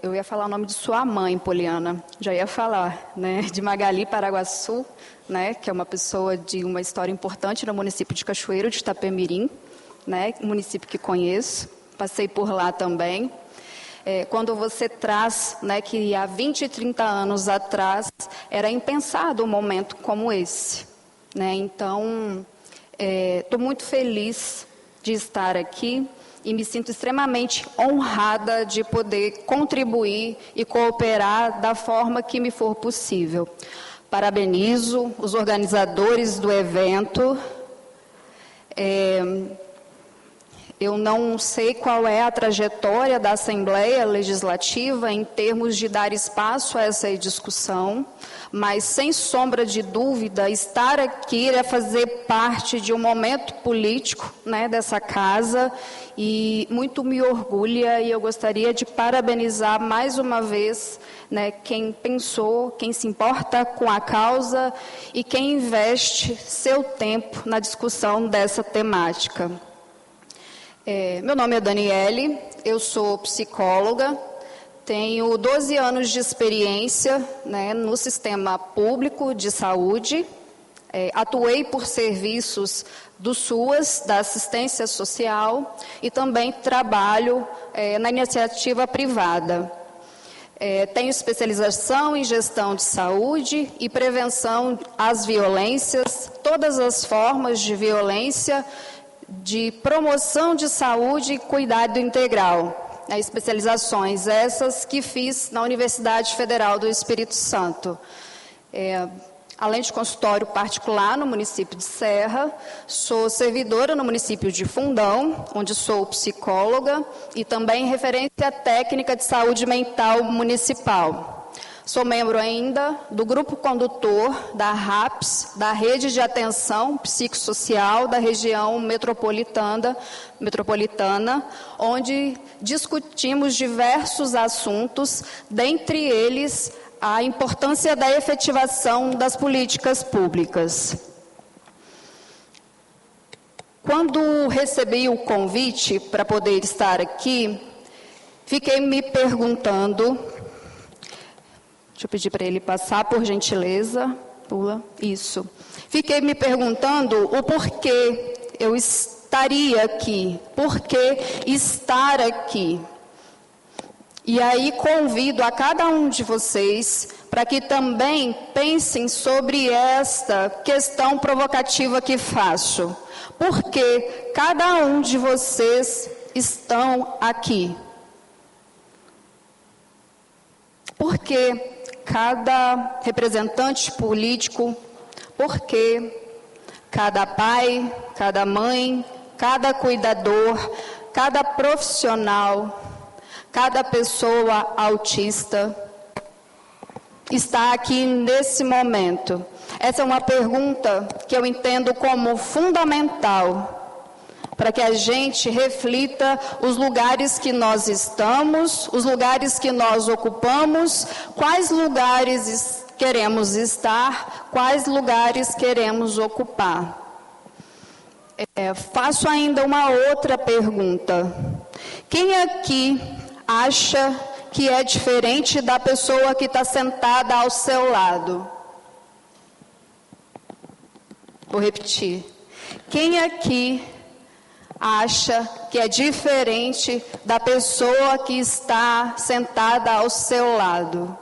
eu ia falar o nome de sua mãe, Poliana, já ia falar, né, de Magali Paraguaçu, né, que é uma pessoa de uma história importante no município de Cachoeiro de Itapemirim, né, um município que conheço, passei por lá também. Quando você traz, né, que há 20 e 30 anos atrás era impensado um momento como esse, né, então estou muito feliz de estar aqui. E me sinto extremamente honrada de poder contribuir e cooperar da forma que me for possível. Parabenizo os organizadores do evento. Eu não sei qual é a trajetória da Assembleia Legislativa em termos de dar espaço a essa discussão, mas, sem sombra de dúvida, estar aqui é fazer parte de um momento político, né, dessa casa, e muito me orgulha, e eu gostaria de parabenizar mais uma vez, né, quem pensou, quem se importa com a causa e quem investe seu tempo na discussão dessa temática. Meu nome é Daniele, eu sou psicóloga, tenho 12 anos de experiência, né, no sistema público de saúde, atuei por serviços do SUAS, da assistência social, e também trabalho na iniciativa privada. Tenho especialização em gestão de saúde e prevenção às violências, todas as formas de violência, de promoção de saúde e cuidado integral. Especializações essas que fiz na Universidade Federal do Espírito Santo. Além de consultório particular no município de Serra, sou servidora no município de Fundão, onde sou psicóloga e também referência técnica de saúde mental municipal. Sou membro ainda do grupo condutor da RAPS, da Rede de Atenção Psicossocial da região metropolitana, onde discutimos diversos assuntos, dentre eles a importância da efetivação das políticas públicas. Quando recebi o convite para poder estar aqui, fiquei me perguntando... Deixa eu pedir para ele passar, por gentileza. Pula. Isso. Fiquei me perguntando o porquê eu estaria aqui. Por que estar aqui? E aí convido a cada um de vocês para que também pensem sobre esta questão provocativa que faço. Por que cada um de vocês estão aqui? Por que cada representante político, porque cada pai, cada mãe, cada cuidador, cada profissional, cada pessoa autista está aqui nesse momento? Essa é uma pergunta que eu entendo como fundamental para que a gente reflita os lugares que nós estamos, os lugares que nós ocupamos, quais lugares queremos estar, quais lugares queremos ocupar. Faço ainda uma outra pergunta. Quem aqui acha que é diferente da pessoa que está sentada ao seu lado? Vou repetir. Quem aqui acha que é diferente da pessoa que está sentada ao seu lado?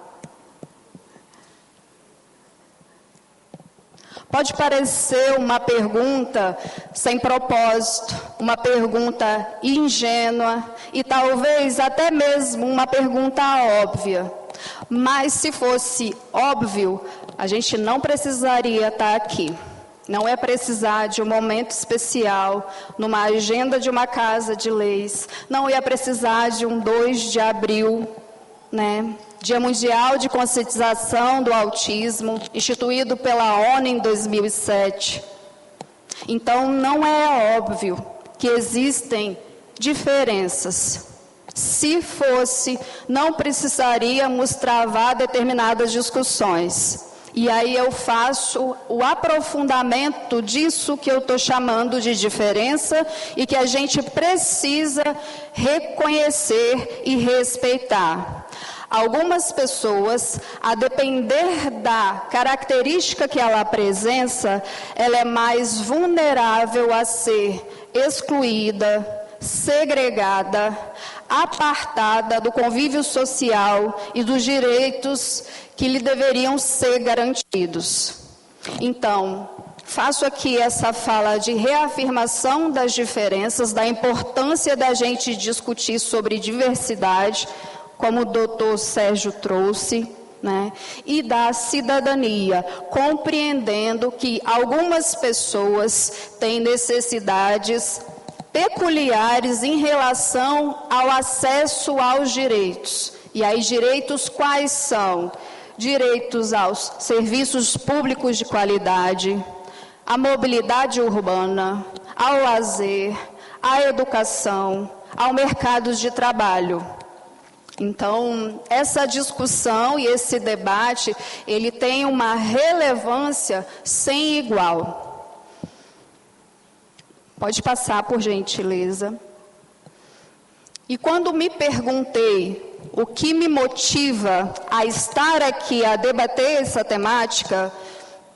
Pode parecer uma pergunta sem propósito, uma pergunta ingênua e talvez até mesmo uma pergunta óbvia. Mas se fosse óbvio, a gente não precisaria estar aqui. Não é precisar de um momento especial, numa agenda de uma casa de leis. Não ia precisar de um 2 de abril, né? Dia Mundial de Conscientização do Autismo, instituído pela ONU em 2007. Então, não é óbvio que existem diferenças. Se fosse, não precisaríamos travar determinadas discussões. E aí eu faço o aprofundamento disso que eu estou chamando de diferença e que a gente precisa reconhecer e respeitar. Algumas pessoas, a depender da característica que ela apresenta, ela é mais vulnerável a ser excluída, segregada, apartada do convívio social e dos direitos que lhe deveriam ser garantidos. Então, faço aqui essa fala de reafirmação das diferenças, da importância da gente discutir sobre diversidade, como o doutor Sérgio trouxe, né? E da cidadania, compreendendo que algumas pessoas têm necessidades peculiares em relação ao acesso aos direitos. E aí, direitos quais são? Direitos aos serviços públicos de qualidade, à mobilidade urbana, ao lazer, à educação, ao mercado de trabalho. Então, essa discussão e esse debate, ele tem uma relevância sem igual. Pode passar, por gentileza. E quando me perguntei o que me motiva a estar aqui a debater essa temática,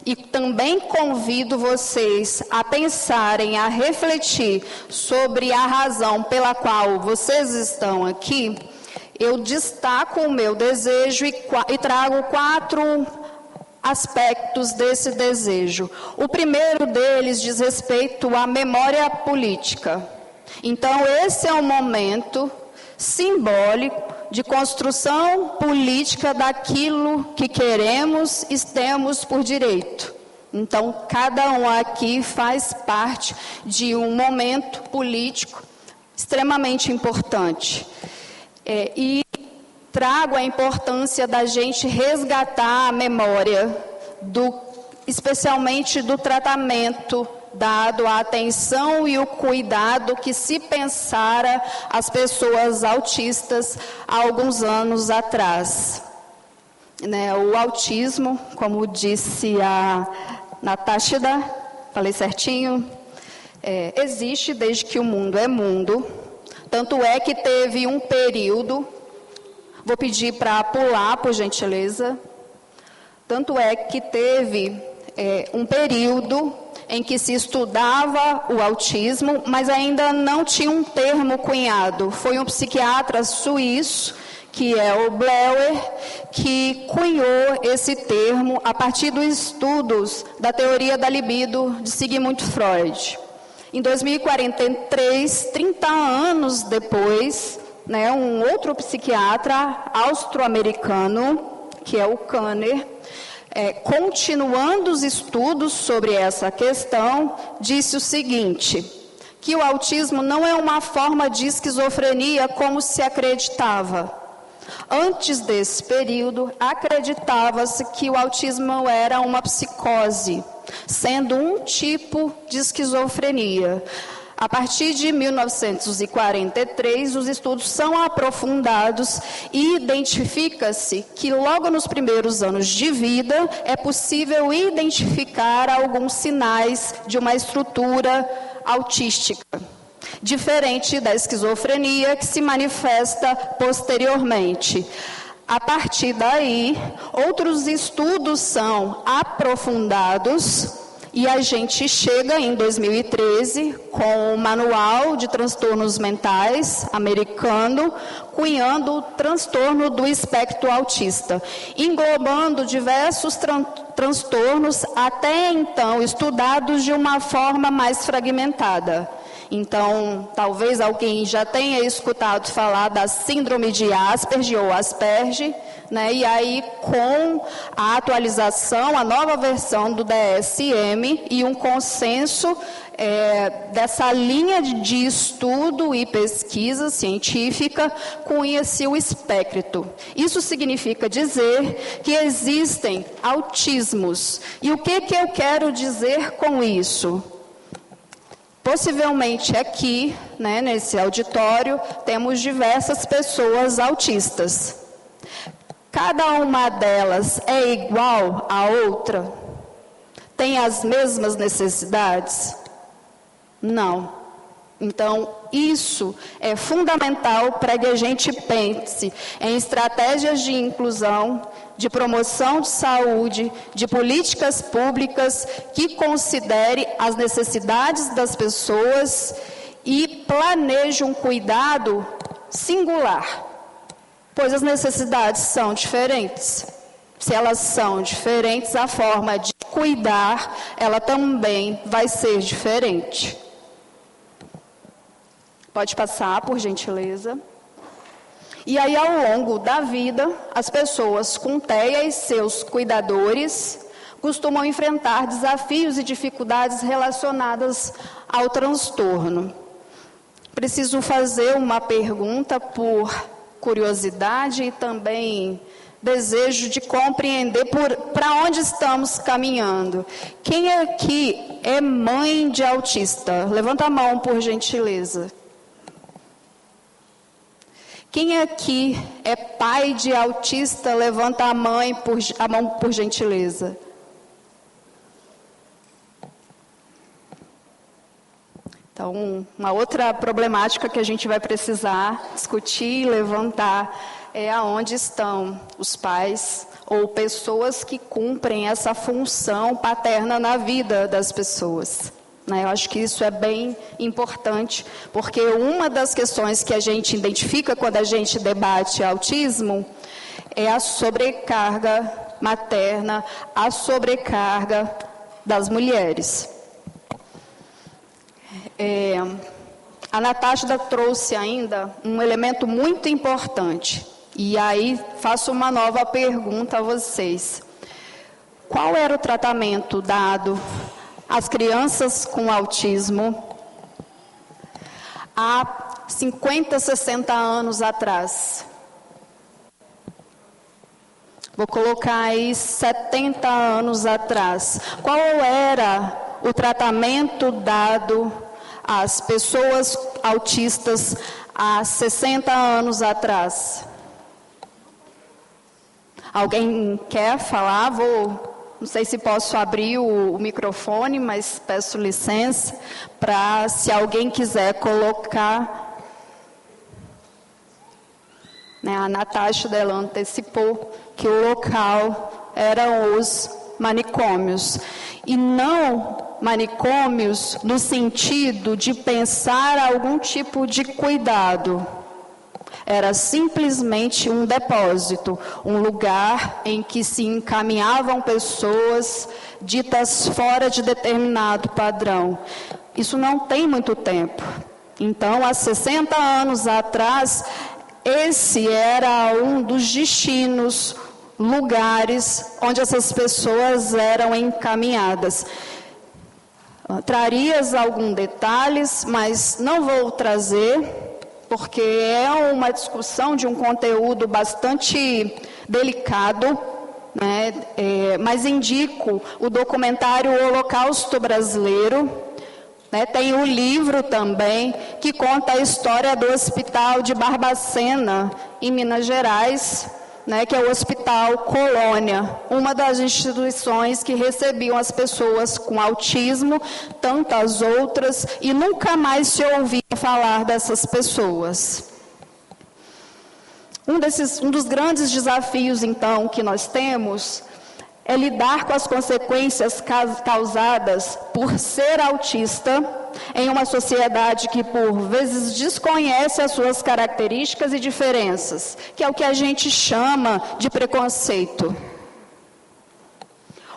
e também convido vocês a pensarem, a refletir sobre a razão pela qual vocês estão aqui, eu destaco o meu desejo e trago 4 aspectos desse desejo. O primeiro deles diz respeito à memória política. Então, esse é um momento simbólico de construção política daquilo que queremos e temos por direito. Então, cada um aqui faz parte de um momento político extremamente importante. E trago a importância da gente resgatar a memória, especialmente do tratamento dado a atenção e o cuidado que se pensara as pessoas autistas há alguns anos atrás. Né, o autismo, como disse a Natasha, falei certinho, existe desde que o mundo é mundo. Tanto é que teve um período, vou pedir para pular, por gentileza. Tanto é que teve um período em que se estudava o autismo, mas ainda não tinha um termo cunhado. Foi um psiquiatra suíço, que é o Bleuer, que cunhou esse termo a partir dos estudos da teoria da libido de Sigmund Freud. Em 2043, 30 anos depois, né, um outro psiquiatra austro-americano, que é o Kanner, continuando os estudos sobre essa questão, disse o seguinte, que o autismo não é uma forma de esquizofrenia como se acreditava. Antes desse período, acreditava-se que o autismo era uma psicose, sendo um tipo de esquizofrenia. A partir de 1943, os estudos são aprofundados e identifica-se que logo nos primeiros anos de vida é possível identificar alguns sinais de uma estrutura autística, diferente da esquizofrenia que se manifesta posteriormente. A partir daí, outros estudos são aprofundados e a gente chega em 2013 com o Manual de Transtornos Mentais americano, cunhando o transtorno do espectro autista, englobando diversos transtornos até então estudados de uma forma mais fragmentada. Então, talvez alguém já tenha escutado falar da síndrome de Asperger ou Asperger, né? E aí, com a atualização, a nova versão do DSM e um consenso dessa linha de estudo e pesquisa científica, cunha-se o espectro. Isso significa dizer que existem autismos. E o que eu quero dizer com isso? Possivelmente aqui, né, nesse auditório, temos diversas pessoas autistas. Cada uma delas é igual à outra? Tem as mesmas necessidades? Não. Então, isso é fundamental para que a gente pense em estratégias de inclusão, de promoção de saúde, de políticas públicas que considere as necessidades das pessoas e planeje um cuidado singular, pois as necessidades são diferentes. Se elas são diferentes, a forma de cuidar, ela também vai ser diferente. Pode passar, por gentileza. E aí, ao longo da vida, as pessoas com TEA e seus cuidadores costumam enfrentar desafios e dificuldades relacionadas ao transtorno. Preciso fazer uma pergunta por curiosidade e também desejo de compreender para onde estamos caminhando. Quem aqui é mãe de autista? Levanta a mão, por gentileza. Quem aqui é pai de autista? Levanta a mão, por gentileza. Então, uma outra problemática que a gente vai precisar discutir e levantar é aonde estão os pais ou pessoas que cumprem essa função paterna na vida das pessoas. Eu acho que isso é bem importante, porque uma das questões que a gente identifica quando a gente debate autismo é a sobrecarga materna, a sobrecarga das mulheres. A Natasha trouxe ainda um elemento muito importante, e aí faço uma nova pergunta a vocês. Qual era o tratamento dado às crianças com autismo há 50, 60 anos atrás? Vou colocar aí 70 anos atrás. Qual era o tratamento dado às pessoas autistas há 60 anos atrás? Alguém quer falar? Não sei se posso abrir o microfone, mas peço licença para, se alguém quiser colocar. A Natasha dela antecipou que o local eram os manicômios. E não manicômios no sentido de pensar algum tipo de cuidado. Era simplesmente um depósito, um lugar em que se encaminhavam pessoas ditas fora de determinado padrão. Isso não tem muito tempo. Então, há 60 anos atrás, esse era um dos destinos, lugares onde essas pessoas eram encaminhadas. Trarias alguns detalhes, mas não vou trazer, porque é uma discussão de um conteúdo bastante delicado, mas indico o documentário Holocausto Brasileiro, Tem um livro também que conta a história do Hospital de Barbacena, em Minas Gerais, que é o Hospital Colônia, uma das instituições que recebiam as pessoas com autismo, tantas outras, e nunca mais se ouvia falar dessas pessoas. Um dos grandes desafios, então, que nós temos é lidar com as consequências causadas por ser autista em uma sociedade que, por vezes, desconhece as suas características e diferenças, que é o que a gente chama de preconceito.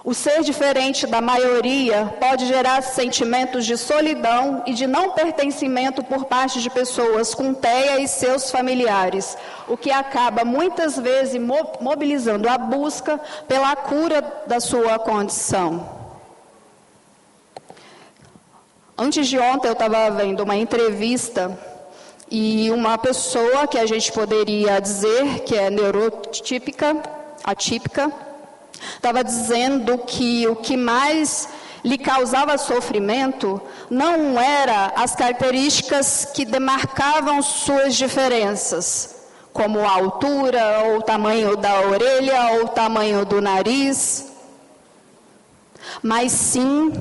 O ser diferente da maioria pode gerar sentimentos de solidão e de não pertencimento por parte de pessoas com TEA e seus familiares, o que acaba muitas vezes mobilizando a busca pela cura da sua condição. Antes de ontem eu estava vendo uma entrevista e uma pessoa que a gente poderia dizer que é neurotípica, atípica, estava dizendo que o que mais lhe causava sofrimento não era as características que demarcavam suas diferenças, como a altura, ou o tamanho da orelha, ou o tamanho do nariz, mas sim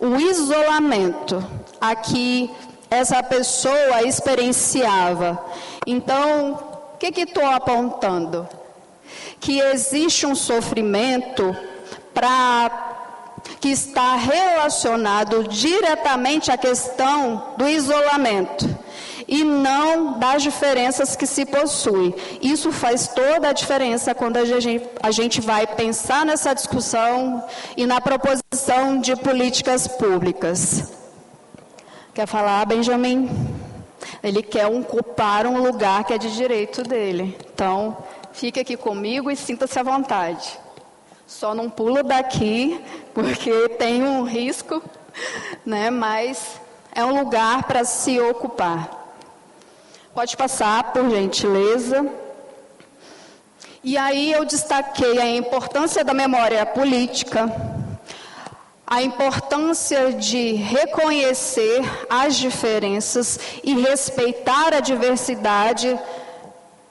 o isolamento a que essa pessoa experienciava. Então, o que estou apontando? Que existe um sofrimento que está relacionado diretamente à questão do isolamento e não das diferenças que se possui. Isso faz toda a diferença quando a gente vai pensar nessa discussão e na proposição de políticas públicas. Quer falar, Benjamin? Ele quer ocupar um lugar que é de direito dele. Então, fique aqui comigo e sinta-se à vontade. Só não pula daqui, porque tem um risco, mas é um lugar para se ocupar. Pode passar, por gentileza. E aí eu destaquei a importância da memória política, a importância de reconhecer as diferenças e respeitar a diversidade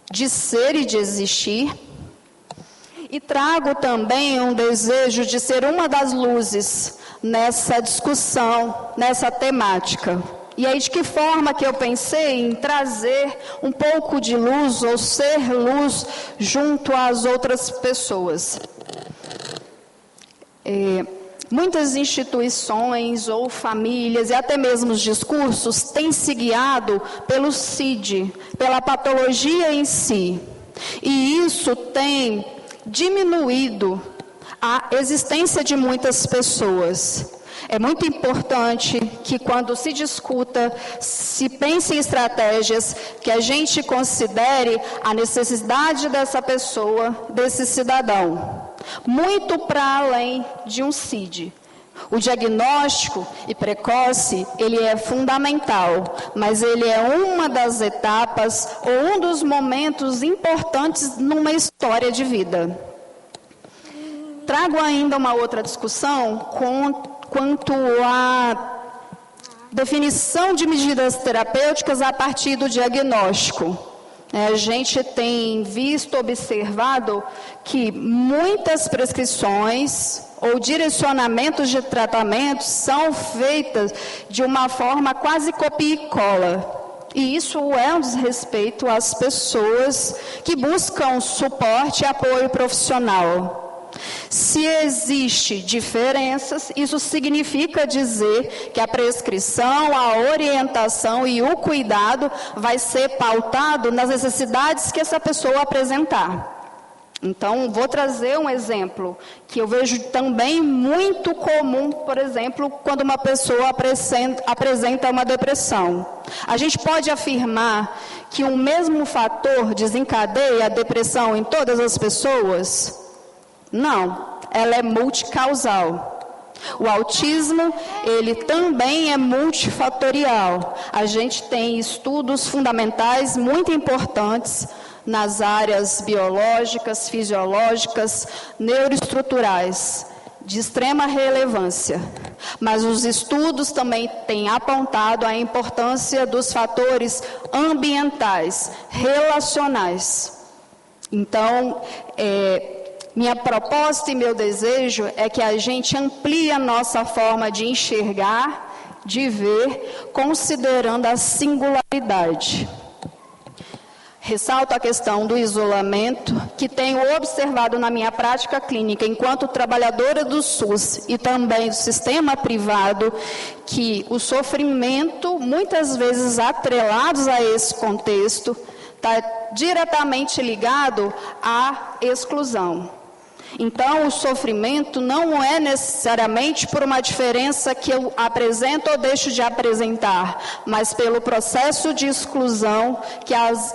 de ser e de existir. E trago também um desejo de ser uma das luzes nessa discussão, nessa temática. E aí, de que forma que eu pensei em trazer um pouco de luz, ou ser luz, junto às outras pessoas? Muitas instituições ou famílias, e até mesmo os discursos, têm se guiado pelo CID, pela patologia em si. E isso tem diminuído a existência de muitas pessoas. É muito importante que, quando se discuta, se pense em estratégias que a gente considere a necessidade dessa pessoa, desse cidadão, muito para além de um CID. O diagnóstico e precoce, ele é fundamental, mas ele é uma das etapas ou um dos momentos importantes numa história de vida. Trago ainda uma outra discussão quanto à definição de medidas terapêuticas a partir do diagnóstico. A gente tem visto, observado que muitas prescrições ou direcionamentos de tratamento são feitas de uma forma quase copia e cola. E isso é um desrespeito às pessoas que buscam suporte e apoio profissional. Se existe diferenças, isso significa dizer que a prescrição, a orientação e o cuidado vai ser pautado nas necessidades que essa pessoa apresentar. Então, vou trazer um exemplo que eu vejo também muito comum, por exemplo, quando uma pessoa apresenta uma depressão. A gente pode afirmar que o mesmo fator desencadeia a depressão em todas as pessoas? Não, ela é multicausal. O autismo, ele também é multifatorial. A gente tem estudos fundamentais muito importantes nas áreas biológicas, fisiológicas, neuroestruturais, de extrema relevância. Mas os estudos também têm apontado a importância dos fatores ambientais, relacionais. Então, minha proposta e meu desejo é que a gente amplie a nossa forma de enxergar, de ver, considerando a singularidade. Ressalto a questão do isolamento, que tenho observado na minha prática clínica, enquanto trabalhadora do SUS e também do sistema privado, que o sofrimento, muitas vezes atrelados a esse contexto, está diretamente ligado à exclusão. Então, o sofrimento não é necessariamente por uma diferença que eu apresento ou deixo de apresentar, mas pelo processo de exclusão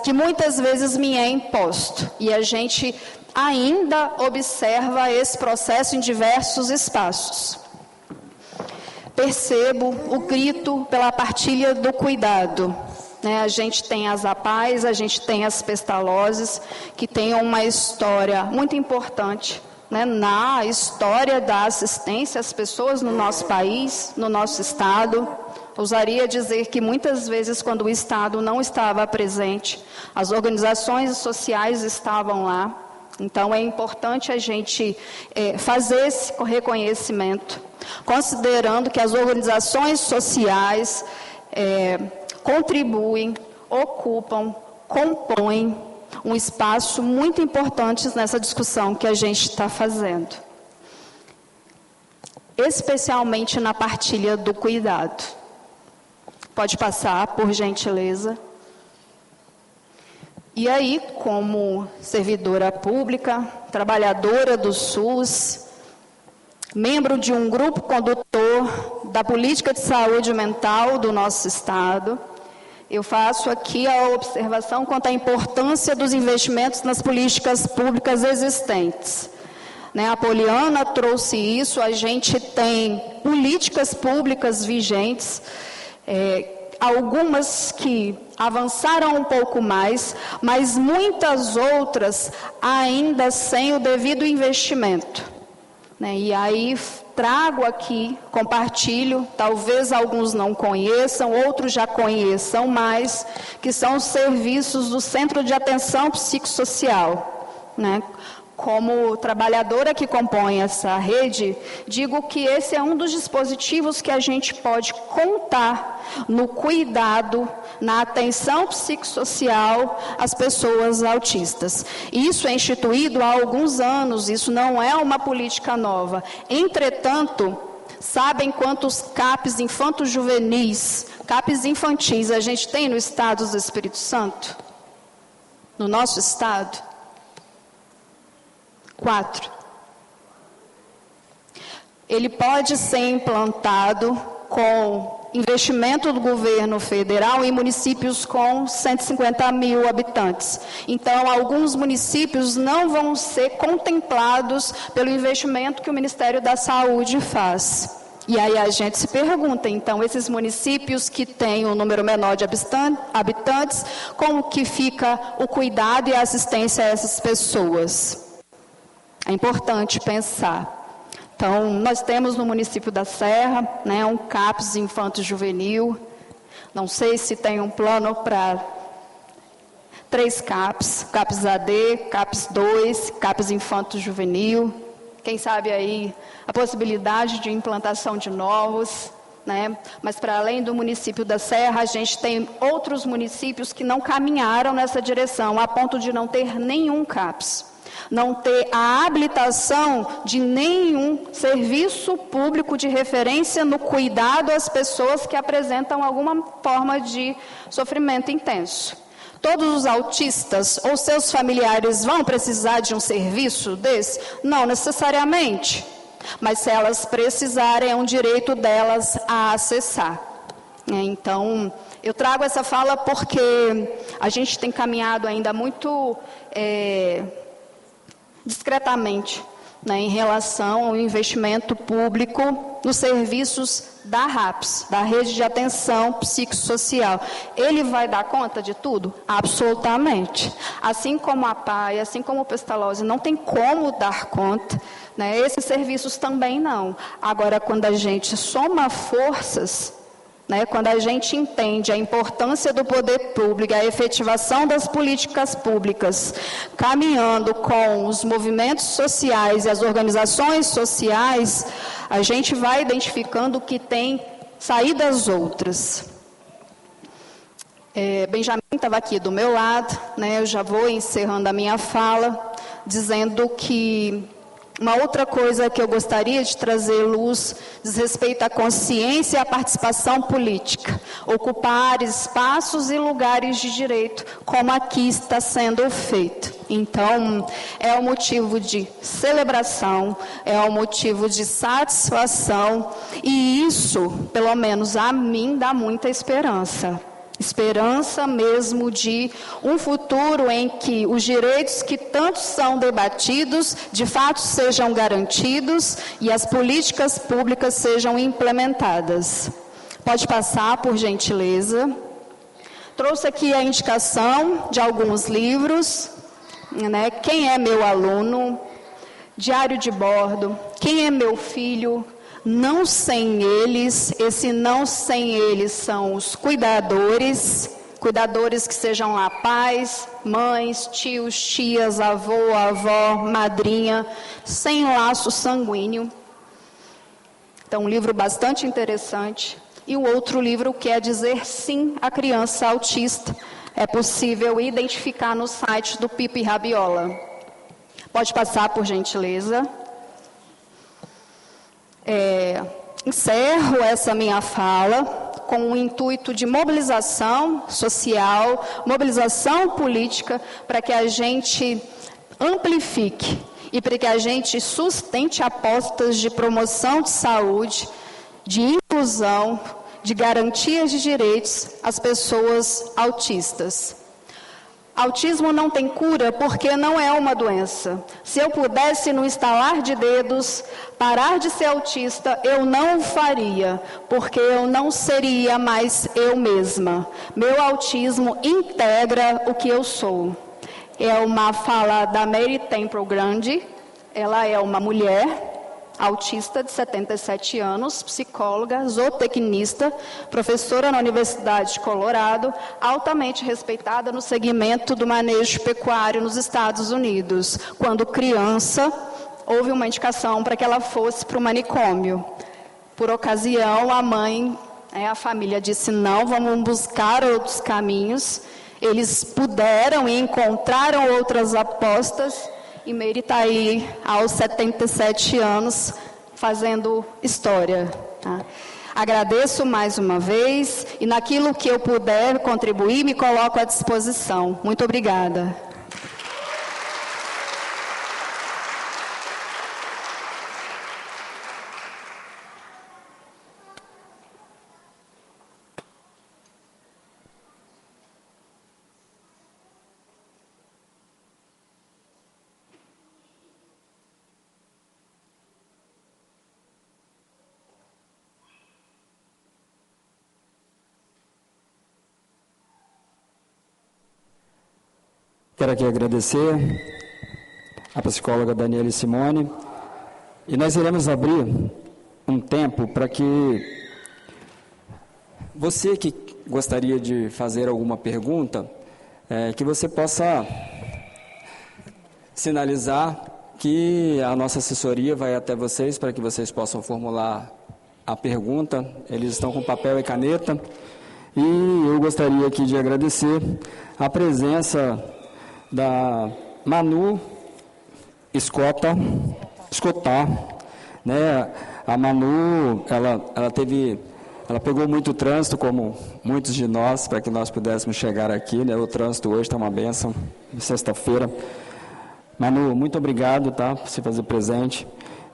que muitas vezes me é imposto. E a gente ainda observa esse processo em diversos espaços. Percebo o grito pela partilha do cuidado. A gente tem as APAES, a gente tem as pestalozes, que têm uma história muito importante, na história da assistência às pessoas no nosso país, no nosso Estado. Ousaria dizer que muitas vezes, quando o Estado não estava presente, as organizações sociais estavam lá. Então, é importante a gente fazer esse reconhecimento, considerando que as organizações sociais contribuem, ocupam, compõem um espaço muito importante nessa discussão que a gente está fazendo. Especialmente na partilha do cuidado. Pode passar, por gentileza. E aí, como servidora pública, trabalhadora do SUS, membro de um grupo condutor da política de saúde mental do nosso Estado, eu faço aqui a observação quanto à importância dos investimentos nas políticas públicas existentes. A Poliana trouxe isso, a gente tem políticas públicas vigentes, algumas que avançaram um pouco mais, mas muitas outras ainda sem o devido investimento. E aí trago aqui, compartilho, talvez alguns não conheçam, outros já conheçam mais, que são os serviços do Centro de Atenção Psicossocial. Como trabalhadora que compõe essa rede, digo que esse é um dos dispositivos que a gente pode contar no cuidado, na atenção psicossocial às pessoas autistas. Isso é instituído há alguns anos, isso não é uma política nova. Entretanto, sabem quantos CAPs infanto-juvenis, CAPs infantis a gente tem no estado do Espírito Santo? No nosso estado? 4. Ele pode ser implantado com investimento do governo federal em municípios com 150 mil habitantes. Então, alguns municípios não vão ser contemplados pelo investimento que o Ministério da Saúde faz. E aí a gente se pergunta, então, esses municípios que têm um número menor de habitantes, como que fica o cuidado e a assistência a essas pessoas? É importante pensar. Então, nós temos no município da Serra, um CAPS infanto-juvenil. Não sei se tem um plano para 3 CAPS, CAPS AD, CAPS 2, CAPS infanto-juvenil. Quem sabe aí a possibilidade de implantação de novos. Mas para além do município da Serra, a gente tem outros municípios que não caminharam nessa direção, a ponto de não ter nenhum CAPS. Não ter a habilitação de nenhum serviço público de referência no cuidado às pessoas que apresentam alguma forma de sofrimento intenso. Todos os autistas ou seus familiares vão precisar de um serviço desse? Não necessariamente, mas se elas precisarem, é um direito delas a acessar. Então, eu trago essa fala porque a gente tem caminhado ainda muito discretamente, em relação ao investimento público nos serviços da RAPS, da Rede de Atenção Psicossocial. Ele vai dar conta de tudo? Absolutamente. Assim como a PAI, assim como o Pestalozzi, não tem como dar conta, né? Esses serviços também não. Agora, quando a gente soma forças, né, quando a gente entende a importância do poder público, a efetivação das políticas públicas, caminhando com os movimentos sociais e as organizações sociais, a gente vai identificando que tem saídas outras. Benjamin estava aqui do meu lado, né, eu já vou encerrando a minha fala, dizendo que uma outra coisa que eu gostaria de trazer luz diz respeito à consciência e à participação política. Ocupar espaços e lugares de direito, como aqui está sendo feito. Então, é um motivo de celebração, é um motivo de satisfação, e isso, pelo menos a mim, dá muita esperança. Esperança mesmo de um futuro em que os direitos que tanto são debatidos, de fato sejam garantidos e as políticas públicas sejam implementadas. Pode passar, por gentileza. Trouxe aqui a indicação de alguns livros, né? Quem é meu aluno? Diário de bordo. Quem é meu filho? Não sem eles, esse não sem eles são os cuidadores que sejam lá pais, mães, tios, tias, avô, avó, madrinha, sem laço sanguíneo. Então, um livro bastante interessante. E o outro livro quer dizer sim à criança autista. É possível identificar no site do Pipe Rabiola. Pode passar, por gentileza. Encerro essa minha fala com o intuito de mobilização social, mobilização política, para que a gente amplifique e para que a gente sustente apostas de promoção de saúde, de inclusão, de garantias de direitos às pessoas autistas. Autismo não tem cura porque não é uma doença. Se eu pudesse, no estalar de dedos, parar de ser autista, eu não o faria, porque eu não seria mais eu mesma. Meu autismo integra o que eu sou. É uma fala da Mary Temple Grande. Ela é uma mulher autista de 77 anos, psicóloga, zootecnista, professora na Universidade de Colorado, altamente respeitada no segmento do manejo pecuário nos Estados Unidos. Quando criança, houve uma indicação para que ela fosse para o manicômio. Por ocasião, a mãe, a família disse, não, vamos buscar outros caminhos. Eles puderam e encontraram outras apostas. E Meire está aí, aos 77 anos, fazendo história. Tá? Agradeço mais uma vez e naquilo que eu puder contribuir, me coloco à disposição. Muito obrigada. Quero aqui agradecer a psicóloga Daniele Simone, e nós iremos abrir um tempo para que você que gostaria de fazer alguma pergunta, que você possa sinalizar que a nossa assessoria vai até vocês para que vocês possam formular a pergunta. Eles estão com papel e caneta, e eu gostaria aqui de agradecer a presença da Manu Escotar, né? A Manu, ela pegou muito trânsito, como muitos de nós, para que nós pudéssemos chegar aqui, né? O trânsito hoje está uma bênção, sexta-feira. Manu, muito obrigado, tá, por se fazer presente.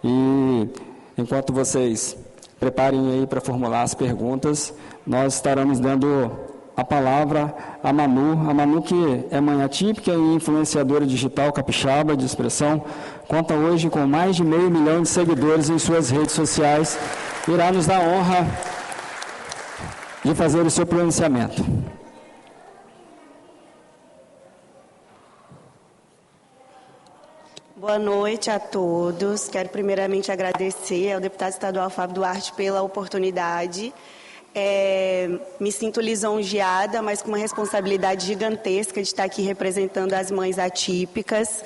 E enquanto vocês preparem aí para formular as perguntas, nós estaremos dando a palavra a Manu que é mãe atípica e influenciadora digital capixaba de expressão, conta hoje com mais de 500 mil de seguidores em suas redes sociais, irá nos dar a honra de fazer o seu pronunciamento. Boa noite a todos. Quero primeiramente agradecer ao deputado estadual Fábio Duarte pela oportunidade. Me sinto lisonjeada, mas com uma responsabilidade gigantesca de estar aqui representando as mães atípicas.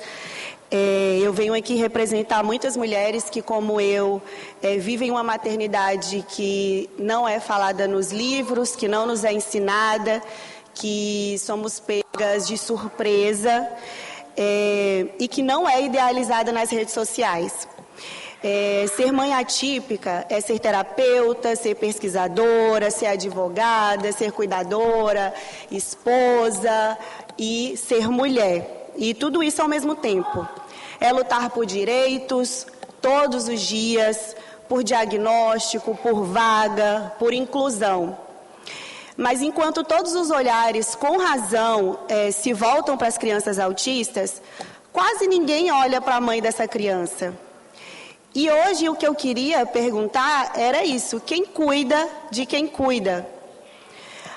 Eu venho aqui representar muitas mulheres que, como eu, vivem uma maternidade que não é falada nos livros, que não nos é ensinada, que somos pegas de surpresa e que não é idealizada nas redes sociais. Ser mãe atípica é ser terapeuta, ser pesquisadora, ser advogada, ser cuidadora, esposa e ser mulher. E tudo isso ao mesmo tempo. É lutar por direitos todos os dias, por diagnóstico, por vaga, por inclusão. Mas enquanto todos os olhares, com razão, se voltam para as crianças autistas, quase ninguém olha para a mãe dessa criança. E hoje o que eu queria perguntar era isso: quem cuida de quem cuida?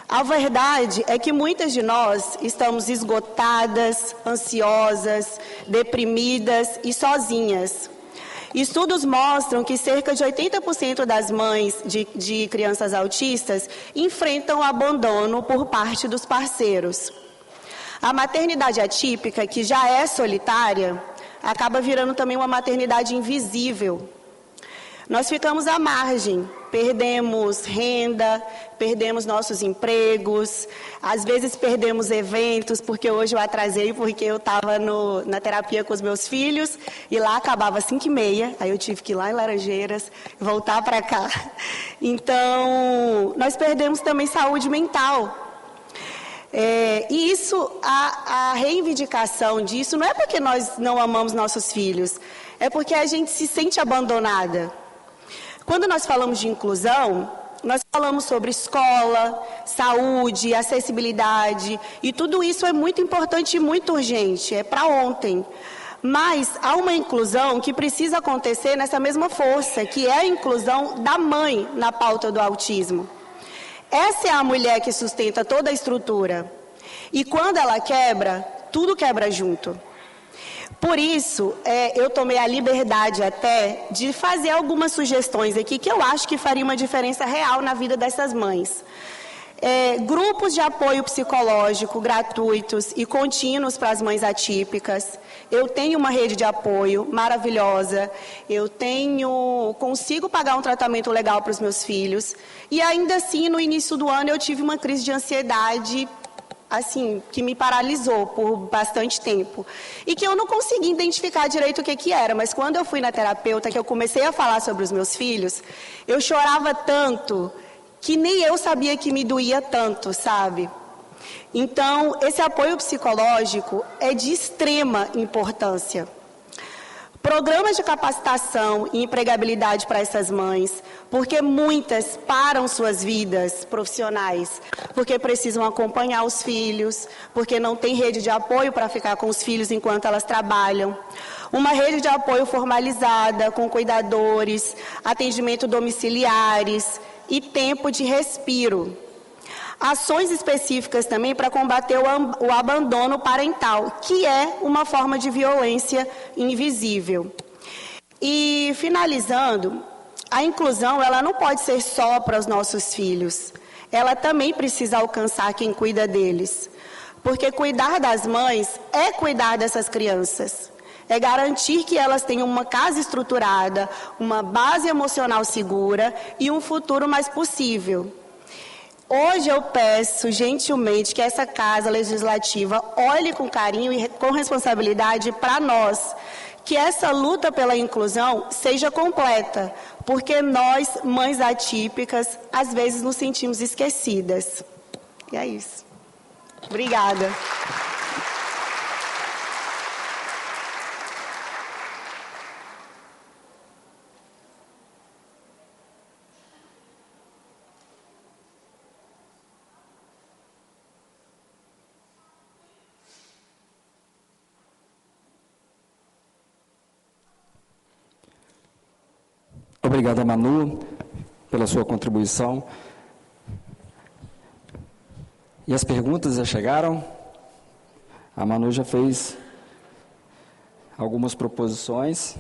A verdade é que muitas de nós estamos esgotadas, ansiosas, deprimidas e sozinhas. Estudos mostram que cerca de 80% das mães de crianças autistas enfrentam abandono por parte dos parceiros. A maternidade atípica, que já é solitária, acaba virando também uma maternidade invisível. Nós ficamos à margem, perdemos renda, perdemos nossos empregos, às vezes perdemos eventos, porque hoje eu atrasei porque eu estava na terapia com os meus filhos e lá acabava às 5h30, aí eu tive que ir lá em Laranjeiras, voltar para cá. Então, nós perdemos também saúde mental. E isso, a reivindicação disso não é porque nós não amamos nossos filhos, é porque a gente se sente abandonada. Quando nós falamos de inclusão, nós falamos sobre escola, saúde, acessibilidade, e tudo isso é muito importante e muito urgente, é para ontem. Mas há uma inclusão que precisa acontecer nessa mesma força, que é a inclusão da mãe na pauta do autismo. Essa é a mulher que sustenta toda a estrutura. E quando ela quebra, tudo quebra junto. Por isso, eu tomei a liberdade até de fazer algumas sugestões aqui que eu acho que faria uma diferença real na vida dessas mães. Grupos de apoio psicológico gratuitos e contínuos para as mães atípicas. Eu tenho uma rede de apoio maravilhosa, consigo pagar um tratamento legal para os meus filhos. E ainda assim, no início do ano, eu tive uma crise de ansiedade assim, que me paralisou por bastante tempo. E que eu não consegui identificar direito o que era, mas quando eu fui na terapeuta, que eu comecei a falar sobre os meus filhos, eu chorava tanto que nem eu sabia que me doía tanto, sabe? Então, esse apoio psicológico é de extrema importância. Programas de capacitação e empregabilidade para essas mães, porque muitas param suas vidas profissionais, porque precisam acompanhar os filhos, porque não tem rede de apoio para ficar com os filhos enquanto elas trabalham. Uma rede de apoio formalizada, com cuidadores, atendimento domiciliares e tempo de respiro. Ações específicas também para combater o abandono parental, que é uma forma de violência invisível. E, finalizando, a inclusão ela não pode ser só para os nossos filhos. Ela também precisa alcançar quem cuida deles. Porque cuidar das mães é cuidar dessas crianças. É garantir que elas tenham uma casa estruturada, uma base emocional segura e um futuro mais possível. Hoje eu peço gentilmente que essa Casa Legislativa olhe com carinho e com responsabilidade para nós, que essa luta pela inclusão seja completa, porque nós, mães atípicas, às vezes nos sentimos esquecidas. E é isso. Obrigada. Obrigado, Manu, pela sua contribuição. E as perguntas já chegaram? A Manu já fez algumas proposições.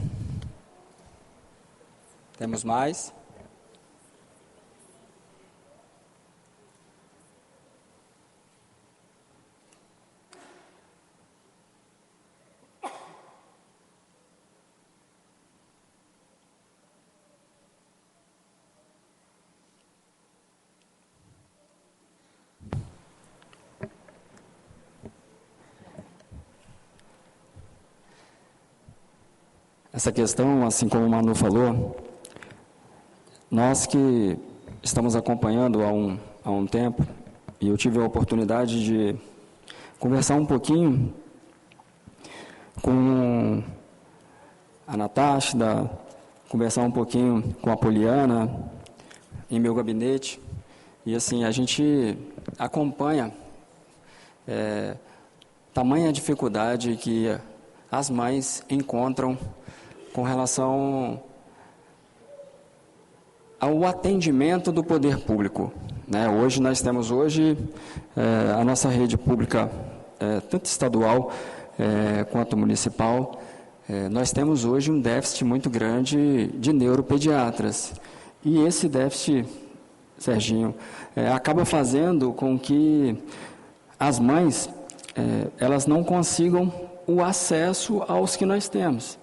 Temos mais? Essa questão, assim como o Manu falou, nós que estamos acompanhando há um tempo, e eu tive a oportunidade de conversar um pouquinho com a Natasha, conversar um pouquinho com a Poliana em meu gabinete, e assim, a gente acompanha tamanha dificuldade que as mães encontram com relação ao atendimento do poder público, né? Hoje nós temos a nossa rede pública, tanto estadual quanto municipal, nós temos hoje um déficit muito grande de neuropediatras. E esse déficit, Serginho, acaba fazendo com que as mães elas não consigam o acesso aos que nós temos.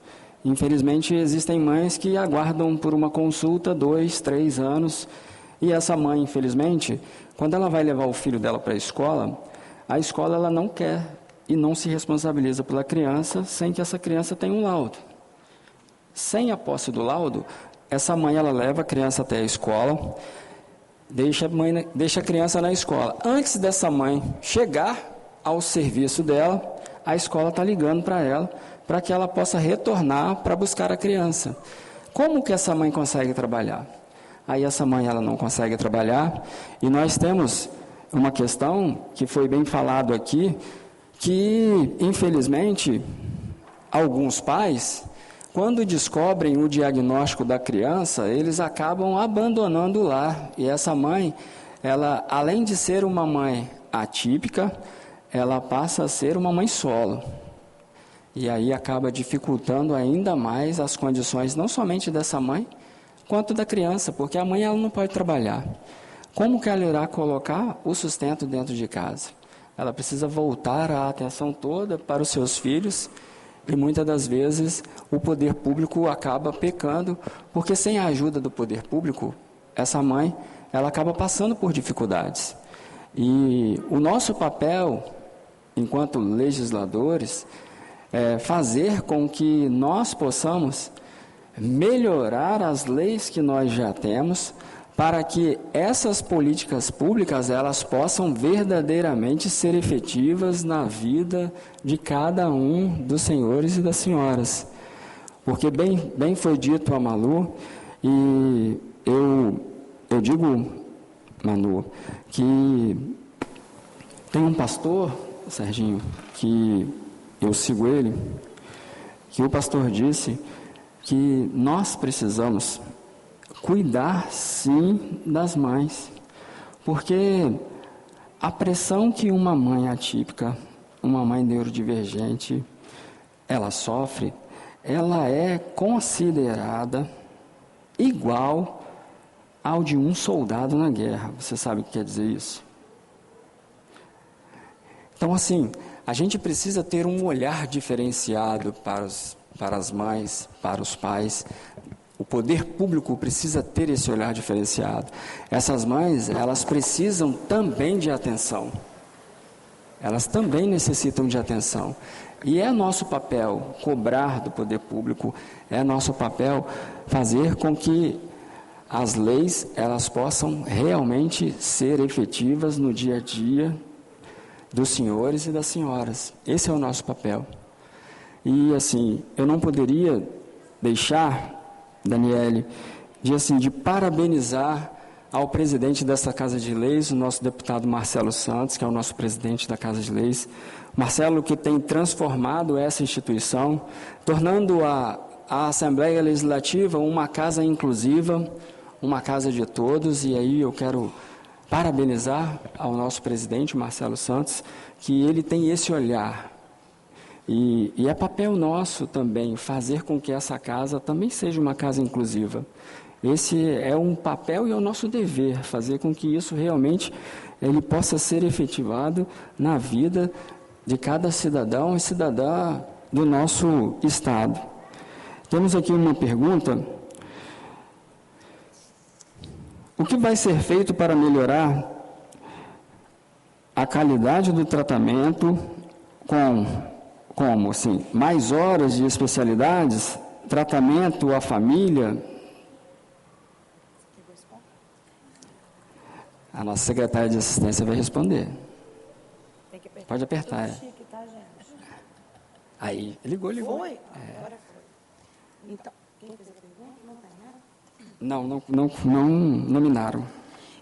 Infelizmente, existem mães que aguardam por uma consulta 2, 3 anos, e essa mãe, infelizmente, quando ela vai levar o filho dela para a escola ela não quer e não se responsabiliza pela criança sem que essa criança tenha um laudo. Sem a posse do laudo, essa mãe ela leva a criança até a escola, deixa a criança na escola. Antes dessa mãe chegar ao serviço dela, a escola está ligando para ela, para que ela possa retornar para buscar a criança. Como que essa mãe consegue trabalhar? Aí essa mãe ela não consegue trabalhar, e nós temos uma questão que foi bem falado aqui, que infelizmente alguns pais, quando descobrem o diagnóstico da criança, eles acabam abandonando o lar. E essa mãe, ela além de ser uma mãe atípica, ela passa a ser uma mãe solo. E aí acaba dificultando ainda mais as condições, não somente dessa mãe, quanto da criança, porque a mãe ela não pode trabalhar. Como que ela irá colocar o sustento dentro de casa? Ela precisa voltar a atenção toda para os seus filhos, e muitas das vezes o poder público acaba pecando, porque sem a ajuda do poder público, essa mãe ela acaba passando por dificuldades. E o nosso papel, enquanto legisladores, fazer com que nós possamos melhorar as leis que nós já temos, para que essas políticas públicas elas possam verdadeiramente ser efetivas na vida de cada um dos senhores e das senhoras. Porque bem foi dito a Malu, e eu digo, Manu, que tem um pastor, Serginho, que eu sigo ele, que o pastor disse que nós precisamos cuidar sim das mães, porque a pressão que uma mãe atípica, uma mãe neurodivergente, ela sofre, ela é considerada igual ao de um soldado na guerra. Você sabe o que quer dizer isso? Então, assim, a gente precisa ter um olhar diferenciado para as mães, para os pais. O poder público precisa ter esse olhar diferenciado. Essas mães, elas precisam também de atenção. Elas também necessitam de atenção. E é nosso papel cobrar do poder público, é nosso papel fazer com que as leis elas possam realmente ser efetivas no dia a dia dos senhores e das senhoras. Esse é o nosso papel. E assim, eu não poderia deixar, Daniele, de parabenizar ao presidente dessa Casa de Leis, o nosso deputado Marcelo Santos, que é o nosso presidente da Casa de Leis. Marcelo, que tem transformado essa instituição, tornando a Assembleia Legislativa uma casa inclusiva, uma casa de todos. E aí eu quero parabenizar ao nosso presidente Marcelo Santos, que ele tem esse olhar E é papel nosso também fazer com que essa casa também seja uma casa inclusiva. Esse é um papel e é o nosso dever, fazer com que isso realmente ele possa ser efetivado na vida de cada cidadão e cidadã do nosso Estado. Temos aqui uma pergunta. O que vai ser feito para melhorar a qualidade do tratamento como assim, mais horas de especialidades, tratamento à família? A nossa secretária de assistência vai responder. Pode apertar. Aí, ligou. Foi? É. Agora foi. Então, quem fez a pergunta não tem nada? Não nominaram.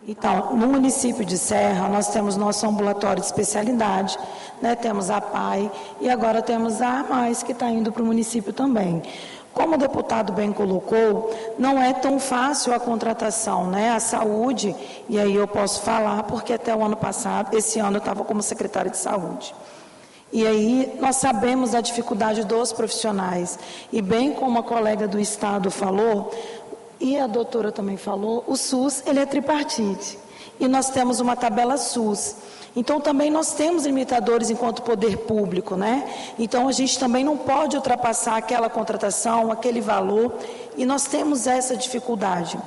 Então, no município de Serra, nós temos nosso ambulatório de especialidade, né? Temos a PAI e agora temos a AMAIS, que está indo para o município também. Como o deputado bem colocou, não é tão fácil a contratação, né? A saúde, e aí eu posso falar, porque até o ano passado, esse ano eu estava como secretária de saúde. E aí nós sabemos a dificuldade dos profissionais. E bem como a colega do Estado falou, e a doutora também falou, o SUS ele é tripartite. E nós temos uma tabela SUS. Então também nós temos limitadores enquanto poder público, né? Então a gente também não pode ultrapassar aquela contratação, aquele valor, e nós temos essa dificuldade.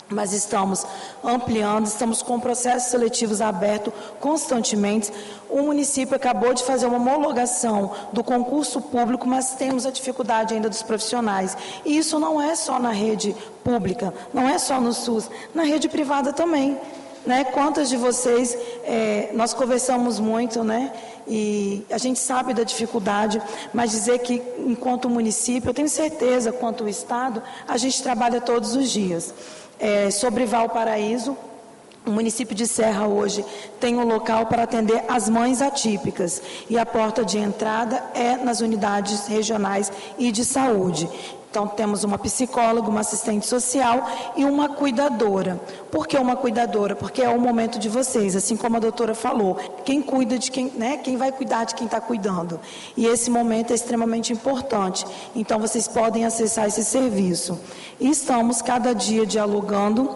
Mas estamos ampliando, estamos com processos seletivos abertos constantemente. O município acabou de fazer uma homologação do concurso público, mas temos a dificuldade ainda dos profissionais. E isso não é só na rede pública, não é só no SUS, na rede privada também. Né? Quantas de vocês, nós conversamos muito, né? E a gente sabe da dificuldade, mas dizer que enquanto município, eu tenho certeza, quanto o Estado, a gente trabalha todos os dias. Sobre Valparaíso, o município de Serra hoje tem um local para atender as mães atípicas e a porta de entrada é nas unidades regionais e de saúde. Então, temos uma psicóloga, uma assistente social e uma cuidadora. Por que uma cuidadora? Porque é o momento de vocês, assim como a doutora falou. Quem cuida de quem, né? Quem vai cuidar de quem está cuidando. E esse momento é extremamente importante. Então, vocês podem acessar esse serviço. E estamos cada dia dialogando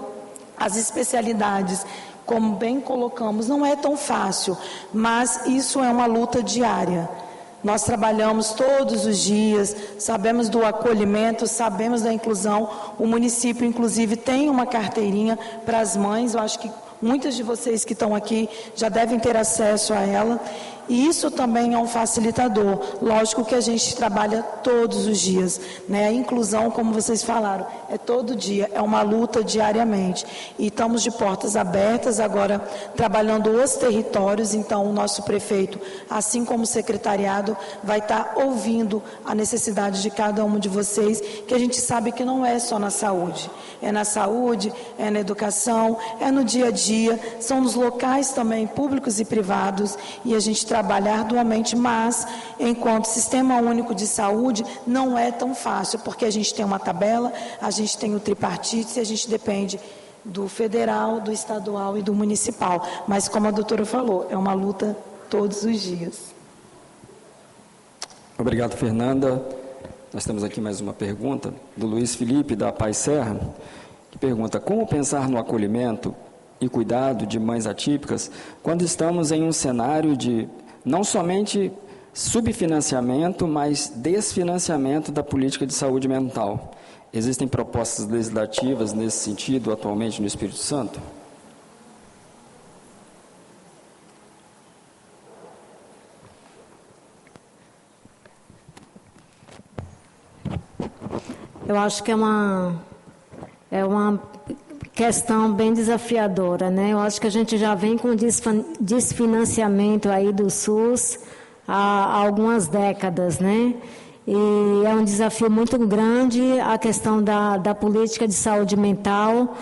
as especialidades. Como bem colocamos, não é tão fácil, mas isso é uma luta diária. Nós trabalhamos todos os dias, sabemos do acolhimento, sabemos da inclusão. O município, inclusive, tem uma carteirinha para as mães. Eu acho que muitas de vocês que estão aqui já devem ter acesso a ela. E isso também é um facilitador. Lógico que a gente trabalha todos os dias, né? A inclusão, como vocês falaram, é todo dia, é uma luta diariamente. E estamos de portas abertas, agora trabalhando os territórios. Então, o nosso prefeito, assim como o secretariado, vai estar ouvindo a necessidade de cada um de vocês, que a gente sabe que não é só na saúde. É na saúde, é na educação, é no dia a dia, são nos locais também públicos e privados, e a gente trabalha arduamente, mas enquanto Sistema Único de Saúde não é tão fácil, porque a gente tem uma tabela, a gente tem o tripartite e a gente depende do federal, do estadual e do municipal. Mas como a doutora falou, é uma luta todos os dias. Obrigado, Fernanda. Nós temos aqui mais uma pergunta do Luiz Felipe, da Paz Serra, que pergunta: como pensar no acolhimento e cuidado de mães atípicas quando estamos em um cenário de não somente subfinanciamento, mas desfinanciamento da política de saúde mental? Existem propostas legislativas nesse sentido atualmente no Espírito Santo? Eu acho que é uma questão bem desafiadora, né? Eu acho que a gente já vem com desfinanciamento aí do SUS há algumas décadas, né? E é um desafio muito grande a questão da política de saúde mental,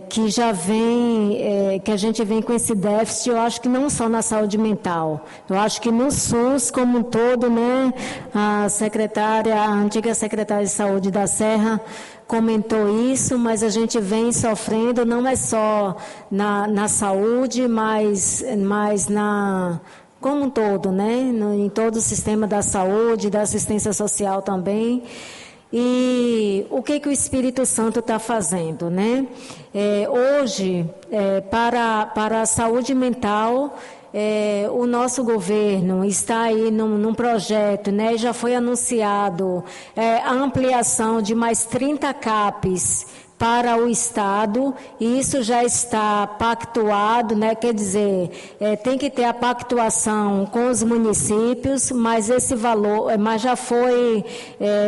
que já vem, que a gente vem com esse déficit. Eu acho que não só na saúde mental, eu acho que no SUS como um todo, né? A antiga secretária de saúde da Serra comentou isso, mas a gente vem sofrendo, não é só na saúde, mas como um todo, né? Em todo o sistema da saúde, da assistência social também. E o que o Espírito Santo está fazendo, né? Hoje, para a saúde mental, o nosso governo está aí num projeto, né? Já foi anunciado a ampliação de mais 30 CAPs para o Estado, e isso já está pactuado, né? Quer dizer, tem que ter a pactuação com os municípios, mas esse valor, mas já foi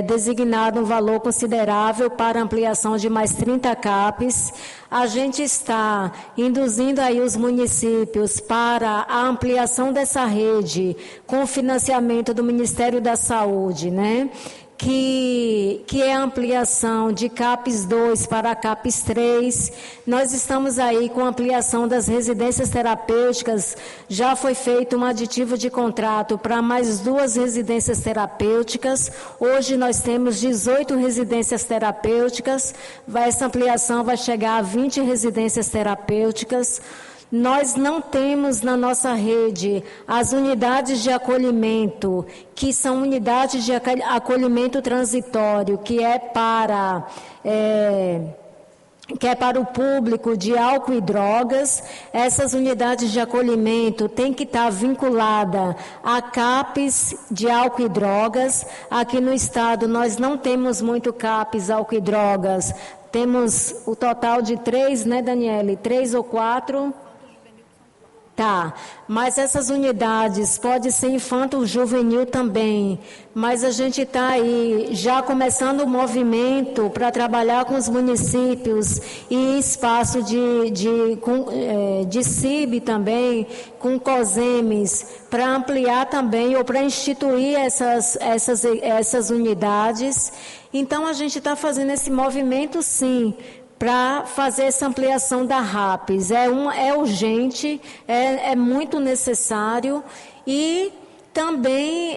designado um valor considerável para ampliação de mais 30 CAPs. A gente está induzindo aí os municípios para a ampliação dessa rede com financiamento do Ministério da Saúde, né? Que é a ampliação de CAPES 2 para CAPES 3. Nós estamos aí com a ampliação das residências terapêuticas. Já foi feito um aditivo de contrato para mais 2 residências terapêuticas. Hoje nós temos 18 residências terapêuticas. Essa ampliação vai chegar a 20 residências terapêuticas. Nós não temos na nossa rede as unidades de acolhimento, que são unidades de acolhimento transitório, que é para o público de álcool e drogas. Essas unidades de acolhimento têm que estar vinculada a CAPES de álcool e drogas. Aqui no estado nós não temos muito CAPES álcool e drogas. Temos o total de 3, né, Daniele? 3 ou 4... Tá, mas essas unidades pode ser infanto-juvenil também, mas a gente está aí já começando o movimento para trabalhar com os municípios e espaço de CIB também, com COSEMES, para ampliar também ou para instituir essas unidades. Então a gente está fazendo esse movimento sim, para fazer essa ampliação da RAPES. É urgente, é muito necessário, e também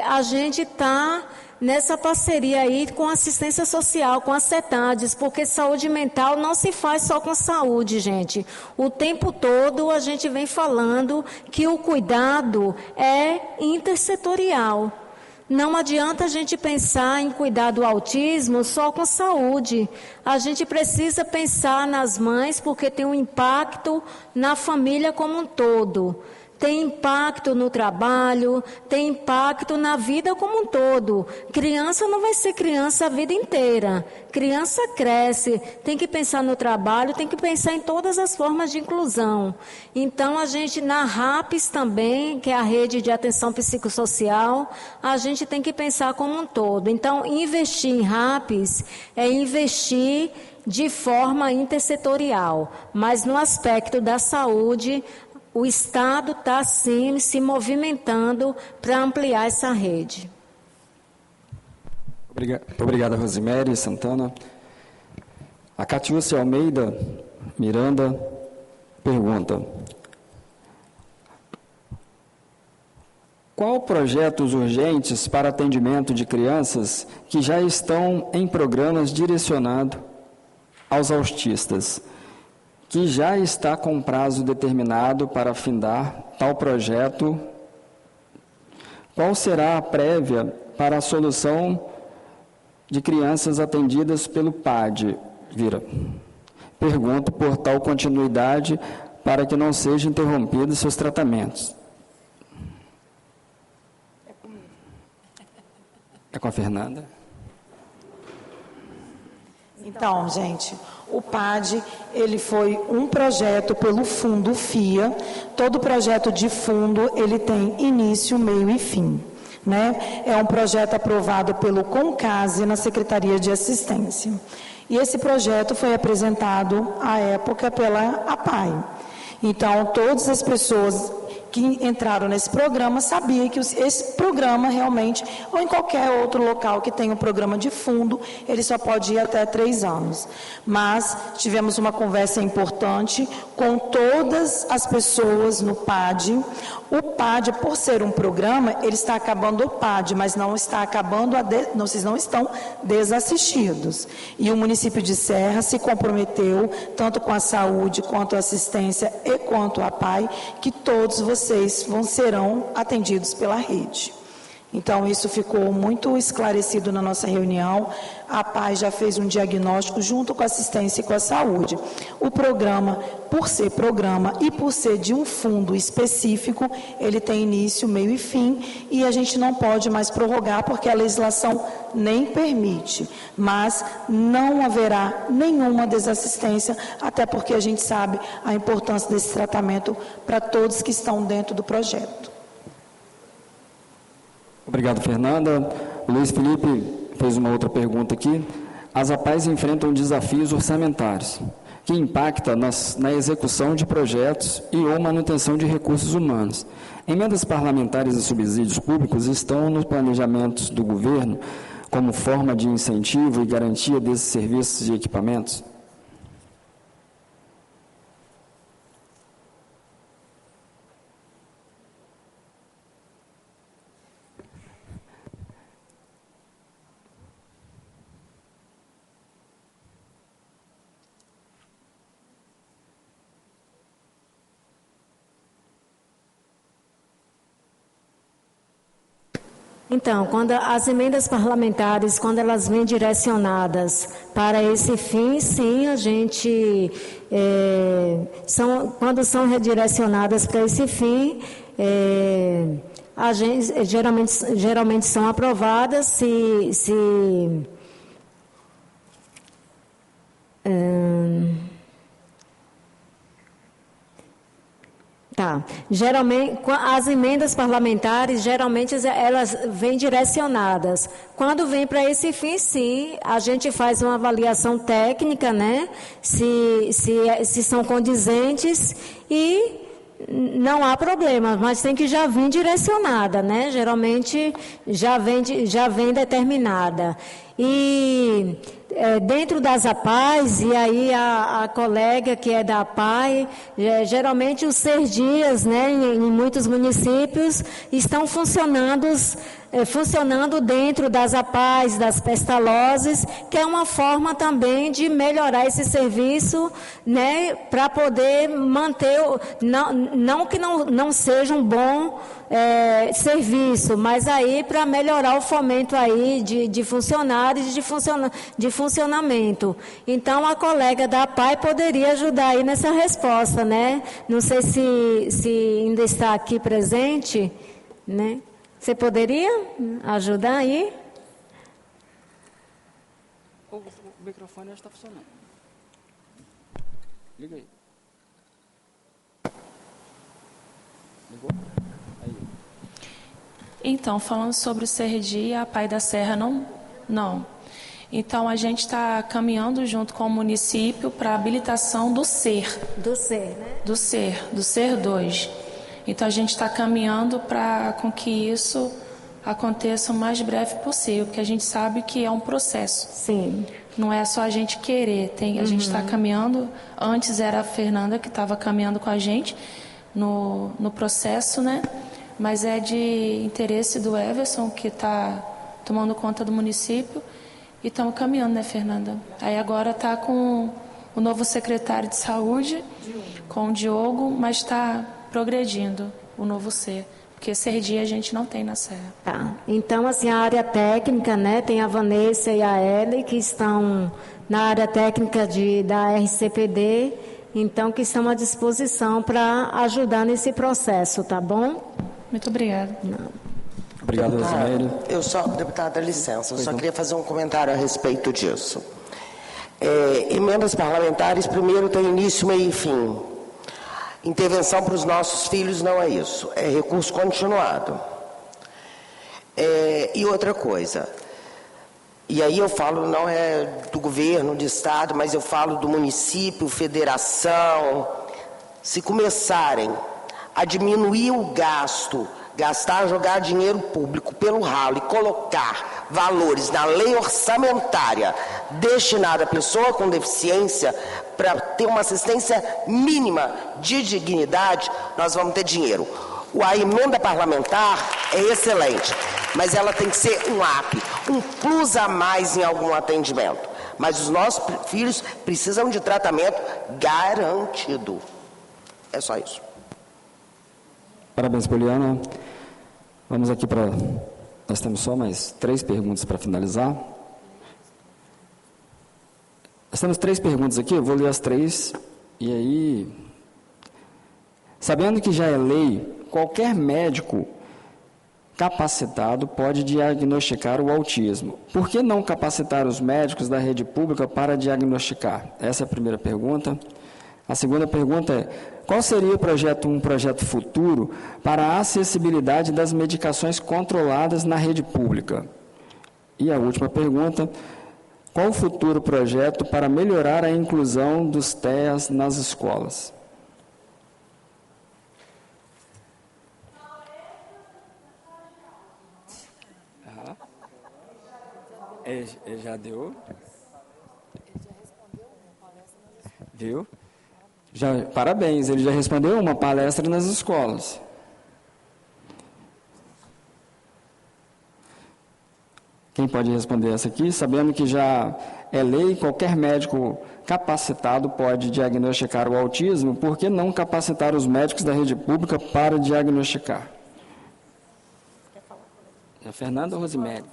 a gente está nessa parceria aí com a assistência social, com a CETADES, porque saúde mental não se faz só com saúde, gente. O tempo todo a gente vem falando que o cuidado é intersetorial. Não adianta a gente pensar em cuidar do autismo só com saúde. A gente precisa pensar nas mães, porque tem um impacto na família como um todo. Tem impacto no trabalho, tem impacto na vida como um todo. Criança não vai ser criança a vida inteira. Criança cresce, tem que pensar no trabalho, tem que pensar em todas as formas de inclusão. Então, a gente, na RAPES também, que é a rede de atenção psicossocial, a gente tem que pensar como um todo. Então, investir em RAPES é investir de forma intersetorial, mas no aspecto da saúde, o Estado está, sim, se movimentando para ampliar essa rede. Obrigada, Rosemary Santana. A Catiúcia Almeida Miranda pergunta: qual projetos urgentes para atendimento de crianças que já estão em programas direcionados aos autistas, que já está com prazo determinado para findar tal projeto? Qual será a prévia para a solução de crianças atendidas pelo PAD? Vira. Pergunto por tal continuidade para que não sejam interrompidos seus tratamentos. É com a Fernanda? Então, gente, o PAD, ele foi um projeto pelo fundo FIA. Todo projeto de fundo, ele tem início, meio e fim, né? É um projeto aprovado pelo CONCASE na Secretaria de Assistência. E esse projeto foi apresentado, à época, pela APAI. Então, todas as pessoas que entraram nesse programa sabiam que esse programa realmente, ou em qualquer outro local que tenha um programa de fundo, ele só pode ir até 3 anos. Mas tivemos uma conversa importante com todas as pessoas no PAD, O PAD, por ser um programa, ele está acabando o PAD, mas não está acabando, vocês não estão desassistidos. E o município de Serra se comprometeu, tanto com a saúde, quanto a assistência e quanto a PAI, que todos vocês serão atendidos pela rede. Então, isso ficou muito esclarecido na nossa reunião. A PAI já fez um diagnóstico junto com a assistência e com a saúde. O programa, por ser programa e por ser de um fundo específico, ele tem início, meio e fim, e a gente não pode mais prorrogar porque a legislação nem permite. Mas não haverá nenhuma desassistência, até porque a gente sabe a importância desse tratamento para todos que estão dentro do projeto. Obrigado, Fernanda. O Luiz Felipe fez uma outra pergunta aqui. As APAES enfrentam desafios orçamentários, que impactam na execução de projetos e ou manutenção de recursos humanos. Emendas parlamentares e subsídios públicos estão nos planejamentos do governo como forma de incentivo e garantia desses serviços e equipamentos? Então, quando as emendas parlamentares, quando elas vêm direcionadas para esse fim, sim, a gente, quando são redirecionadas para esse fim, a gente, geralmente são aprovadas geralmente, as emendas parlamentares, geralmente, elas vêm direcionadas. Quando vem para esse fim, sim, a gente faz uma avaliação técnica, né? Se são condizentes e não há problema, mas tem que já vir direcionada, né? Geralmente, já vem determinada. E dentro das APAES, e aí a colega que é da APAE, geralmente os CERDIAS, né, em muitos municípios, estão funcionando dentro das APAES, das pestalozes, que é uma forma também de melhorar esse serviço, né, para poder manter, não que não seja um bom serviço, mas aí para melhorar o fomento aí de funcionários de funcionamento. Então, a colega da APAE poderia ajudar aí nessa resposta, né? Não sei se ainda está aqui presente, né? Você poderia ajudar aí? O microfone já está funcionando. Liga aí. Ligou? Aí. Então, falando sobre o CERDI, a APAE da Serra não. Então, a gente está caminhando junto com o município para a habilitação do SER. Do SER, né? Do SER 2. Então, a gente está caminhando com que isso aconteça o mais breve possível, porque a gente sabe que é um processo. Sim. Não é só a gente querer, a gente está caminhando. Antes era a Fernanda que estava caminhando com a gente no processo, né? Mas é de interesse do Everson, que está tomando conta do município, e estamos caminhando, né, Fernanda? Aí agora está com o novo secretário de saúde, com o Diogo, mas está progredindo o novo SER, porque CERDI a gente não tem na Serra. Tá. Então, assim, a área técnica, né, tem a Vanessa e a Ellie, que estão na área técnica da RCPD, então, que estão à disposição para ajudar nesse processo, tá bom? Muito obrigada. Obrigado, Rosemary. Deputada, licença, eu só queria fazer um comentário a respeito disso. Emendas parlamentares, primeiro, tem início, meio e fim. Intervenção para os nossos filhos não é isso, é recurso continuado. E outra coisa, e aí eu falo, não é do governo, do estado, mas eu falo do município, federação, se começarem a diminuir o gasto, jogar dinheiro público pelo ralo e colocar valores na lei orçamentária destinada à pessoa com deficiência para ter uma assistência mínima de dignidade, nós vamos ter dinheiro. A emenda parlamentar é excelente, mas ela tem que ser um up, um plus a mais em algum atendimento. Mas os nossos filhos precisam de tratamento garantido. É só isso. Parabéns, Poliana. Vamos aqui para... Nós temos só mais 3 perguntas para finalizar. Nós temos 3 perguntas aqui, eu vou ler as 3. E aí... Sabendo que já é lei, qualquer médico capacitado pode diagnosticar o autismo. Por que não capacitar os médicos da rede pública para diagnosticar? Essa é a primeira pergunta. A segunda pergunta é: qual seria um projeto futuro para a acessibilidade das medicações controladas na rede pública? E a última pergunta: qual o futuro projeto para melhorar a inclusão dos TEAs nas escolas? Ele já deu? Viu? Parabéns, ele já respondeu uma palestra nas escolas. Quem pode responder essa aqui? Sabendo que já é lei, qualquer médico capacitado pode diagnosticar o autismo, por que não capacitar os médicos da rede pública para diagnosticar? É Fernanda ou Rosemary?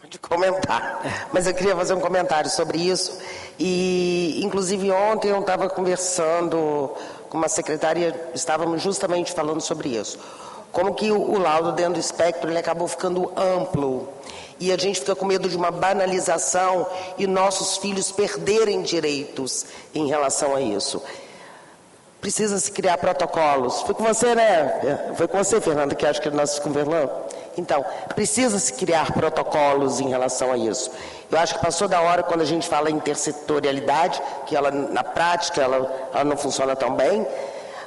De comentar, mas eu queria fazer um comentário sobre isso. E inclusive ontem eu estava conversando com uma secretária, estávamos justamente falando sobre isso, como que o laudo dentro do espectro ele acabou ficando amplo e a gente fica com medo de uma banalização e nossos filhos perderem direitos em relação a isso. Precisa se criar protocolos. Foi com você, né? Foi com você, Fernanda, que acho que nós conversamos. Então, precisa se criar protocolos em relação a isso. Eu acho que passou da hora quando a gente fala em intersetorialidade, que ela, na prática, ela não funciona tão bem,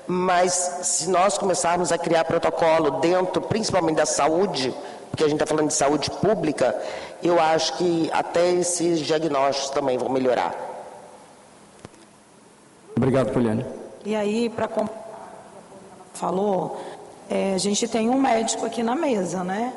mas se nós começarmos a criar protocolo dentro, principalmente da saúde, porque a gente está falando de saúde pública, eu acho que até esses diagnósticos também vão melhorar. Obrigado, Poliana. E aí, para falou, a gente tem um médico aqui na mesa, né?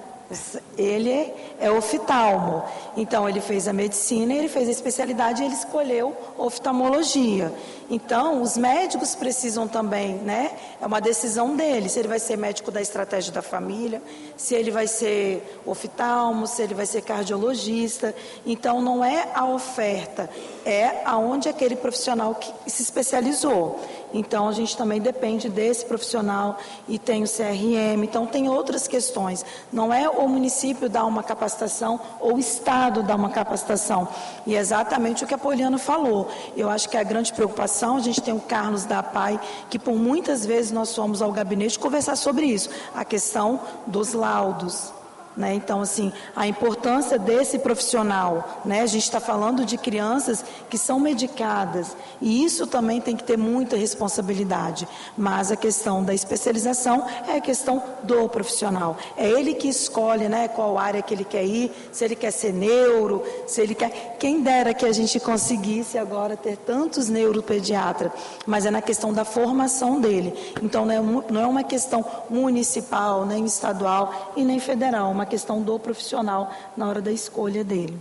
Ele é oftalmo, então ele fez a medicina, ele fez a especialidade e ele escolheu oftalmologia. Então, os médicos precisam também, né? É uma decisão dele, se ele vai ser médico da estratégia da família, se ele vai ser oftalmo, se ele vai ser cardiologista. Então, não é a oferta, é aonde aquele profissional que se especializou. Então, a gente também depende desse profissional e tem o CRM, então tem outras questões. Não é o município dar uma capacitação ou o Estado dar uma capacitação. E é exatamente o que a Poliana falou. Eu acho que a grande preocupação, a gente tem o Carlos da APAI, que por muitas vezes nós fomos ao gabinete conversar sobre isso, a questão dos laudos. Né? Então, assim, a importância desse profissional, né? A gente está falando de crianças que são medicadas e isso também tem que ter muita responsabilidade, mas a questão da especialização é a questão do profissional, é ele que escolhe, né, qual área que ele quer ir, se ele quer ser neuro, se ele quer, quem dera que a gente conseguisse agora ter tantos neuropediatras, mas é na questão da formação dele, então não é uma questão municipal, nem estadual e nem federal, uma questão do profissional na hora da escolha dele.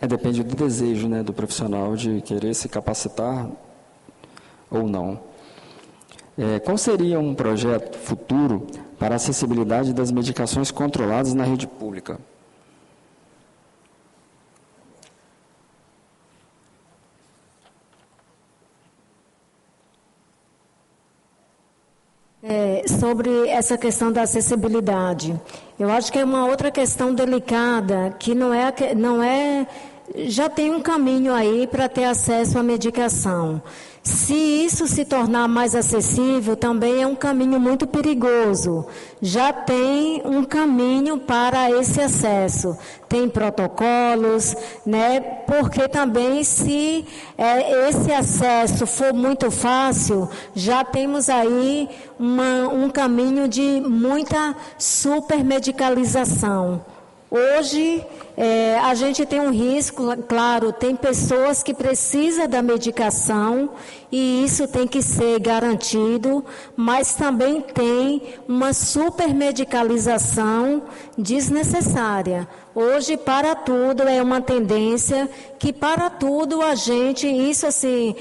Depende do desejo, né, do profissional de querer se capacitar ou não. Qual seria um projeto futuro para a acessibilidade das medicações controladas na rede pública? Sobre essa questão da acessibilidade, eu acho que é uma outra questão delicada, que não é já tem um caminho aí para ter acesso à medicação. Se isso se tornar mais acessível, também é um caminho muito perigoso. Já tem um caminho para esse acesso. Tem protocolos, né? Porque também se esse acesso for muito fácil, já temos aí um caminho de muita supermedicalização. Hoje, A gente tem um risco, claro, tem pessoas que precisam da medicação e isso tem que ser garantido, mas também tem uma supermedicalização desnecessária. Hoje, para tudo, é uma tendência que para tudo a gente, isso assim,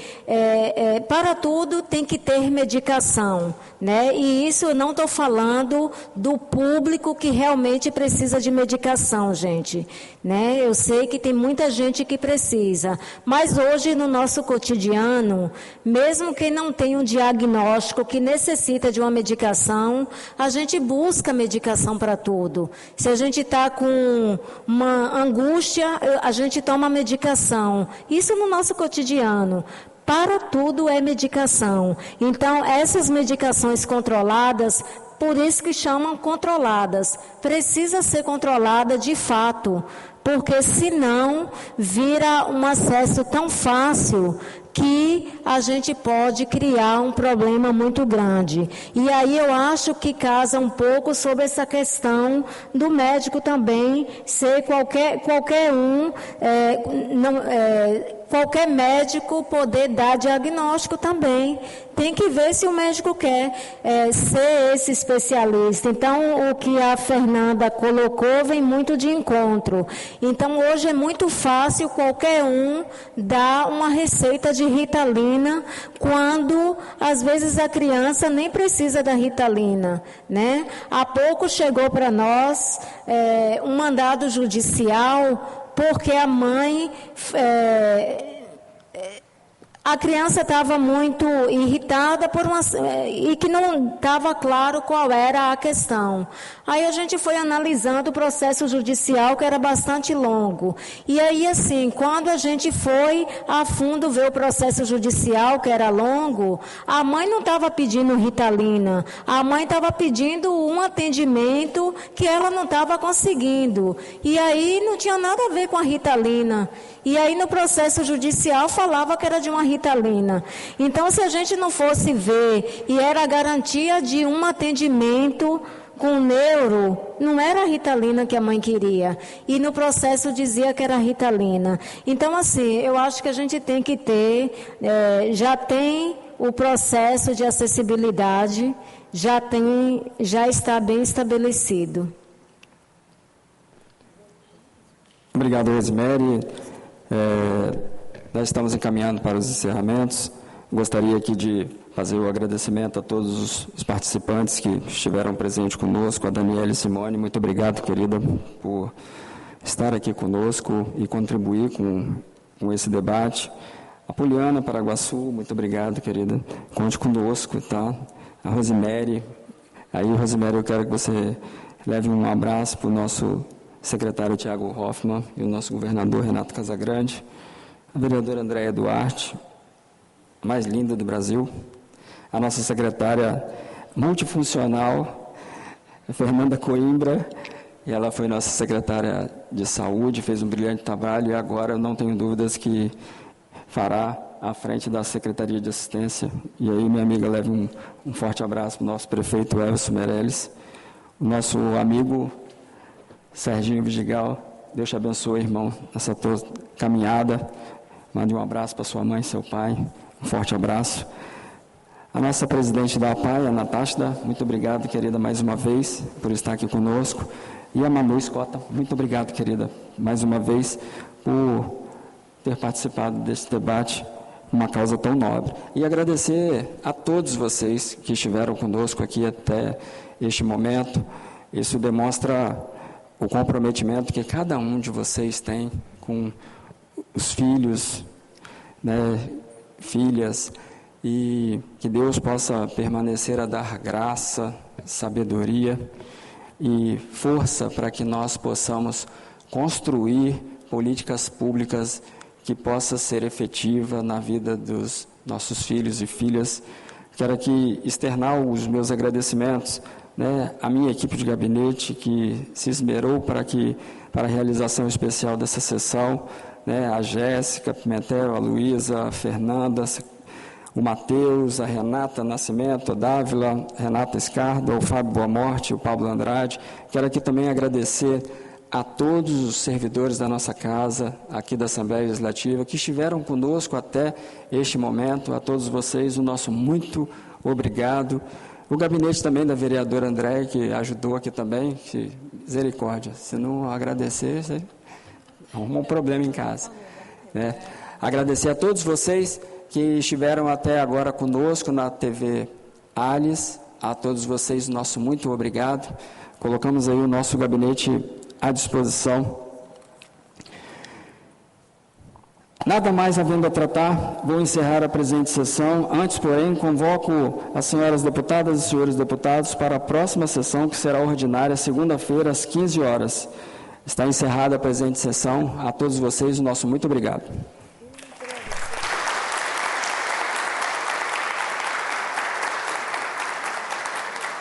para tudo tem que ter medicação, né? E isso eu não estou falando do público que realmente precisa de medicação, gente, né? Eu sei que tem muita gente que precisa, mas hoje no nosso cotidiano, mesmo quem não tem um diagnóstico, que necessita de uma medicação, a gente busca medicação para tudo. Se a gente está com uma angústia, a gente toma medicação. Isso no nosso cotidiano. Para tudo é medicação. Então, essas medicações controladas, por isso que chamam controladas, precisa ser controlada de fato, porque senão vira um acesso tão fácil que a gente pode criar um problema muito grande. E aí eu acho que casa um pouco sobre essa questão do médico também ser qualquer médico poder dar diagnóstico também. Tem que ver se o médico quer ser esse especialista. Então, o que a Fernanda colocou vem muito de encontro. Então, hoje é muito fácil qualquer um dar uma receita de Ritalina, quando, às vezes, a criança nem precisa da Ritalina, né? Há pouco chegou para nós um mandado judicial, porque a mãe... a criança estava muito irritada e que não estava claro qual era a questão. Aí a gente foi analisando o processo judicial, que era bastante longo. E aí, assim, quando a gente foi a fundo ver o processo judicial, que era longo, a mãe não estava pedindo Ritalina. A mãe estava pedindo um atendimento que ela não estava conseguindo. E aí não tinha nada a ver com a Ritalina. E aí no processo judicial falava que era de uma Ritalina. Então, se a gente não fosse ver, e era a garantia de um atendimento com neuro, não era a Ritalina que a mãe queria. E no processo dizia que era a Ritalina. Então, assim, eu acho que a gente tem que ter, já tem o processo de acessibilidade, já está bem estabelecido. Obrigado, Rosemary. Nós estamos encaminhando para os encerramentos. Gostaria aqui de fazer o agradecimento a todos os participantes que estiveram presentes conosco. A Daniela e Simone, muito obrigado, querida, por estar aqui conosco e contribuir com esse debate. A Poliana Paraguaçu, muito obrigado, querida. Conte conosco, tá? A Rosemary. Aí, Rosemary, eu quero que você leve um abraço para o nosso secretário Tiago Hoffmann e o nosso governador Renato Casagrande. A vereadora Andréia Duarte, a mais linda do Brasil. A nossa secretária multifuncional, Fernanda Coimbra, e ela foi nossa secretária de saúde, fez um brilhante trabalho e agora eu não tenho dúvidas que fará à frente da Secretaria de Assistência. E aí, minha amiga, leve um forte abraço para o nosso prefeito Elcio Meirelles, o nosso amigo Serginho Vidigal. Deus te abençoe, irmão, nessa tua caminhada. Mande um abraço para sua mãe e seu pai, um forte abraço. A nossa presidente da APAI, a Natália, muito obrigado, querida, mais uma vez, por estar aqui conosco. E a Manu Escota, muito obrigado, querida, mais uma vez, por ter participado desse debate, uma causa tão nobre. E agradecer a todos vocês que estiveram conosco aqui até este momento. Isso demonstra o comprometimento que cada um de vocês tem com os filhos, né, filhas, e que Deus possa permanecer a dar graça, sabedoria e força para que nós possamos construir políticas públicas que possa ser efetiva na vida dos nossos filhos e filhas. Quero aqui externar os meus agradecimentos, né, à minha equipe de gabinete que se esmerou para a realização especial dessa sessão, né, a Jéssica Pimentel, a Luísa, a Fernanda, o Matheus, a Renata Nascimento, a Dávila, a Renata Escarda, o Fábio Boamorte, o Pablo Andrade. Quero aqui também agradecer a todos os servidores da nossa casa, aqui da Assembleia Legislativa, que estiveram conosco até este momento. A todos vocês, o nosso muito obrigado. O gabinete também da vereadora Andréia, que ajudou aqui também, que misericórdia. Se não agradecer, você arruma um problema em casa. Né? Agradecer a todos vocês que estiveram até agora conosco na TV Alice. A todos vocês, o nosso muito obrigado. Colocamos aí o nosso gabinete à disposição. Nada mais havendo a tratar, vou encerrar a presente sessão. Antes, porém, convoco as senhoras deputadas e senhores deputados para a próxima sessão, que será ordinária, segunda-feira, às 15 horas. Está encerrada a presente sessão. A todos vocês, o nosso muito obrigado.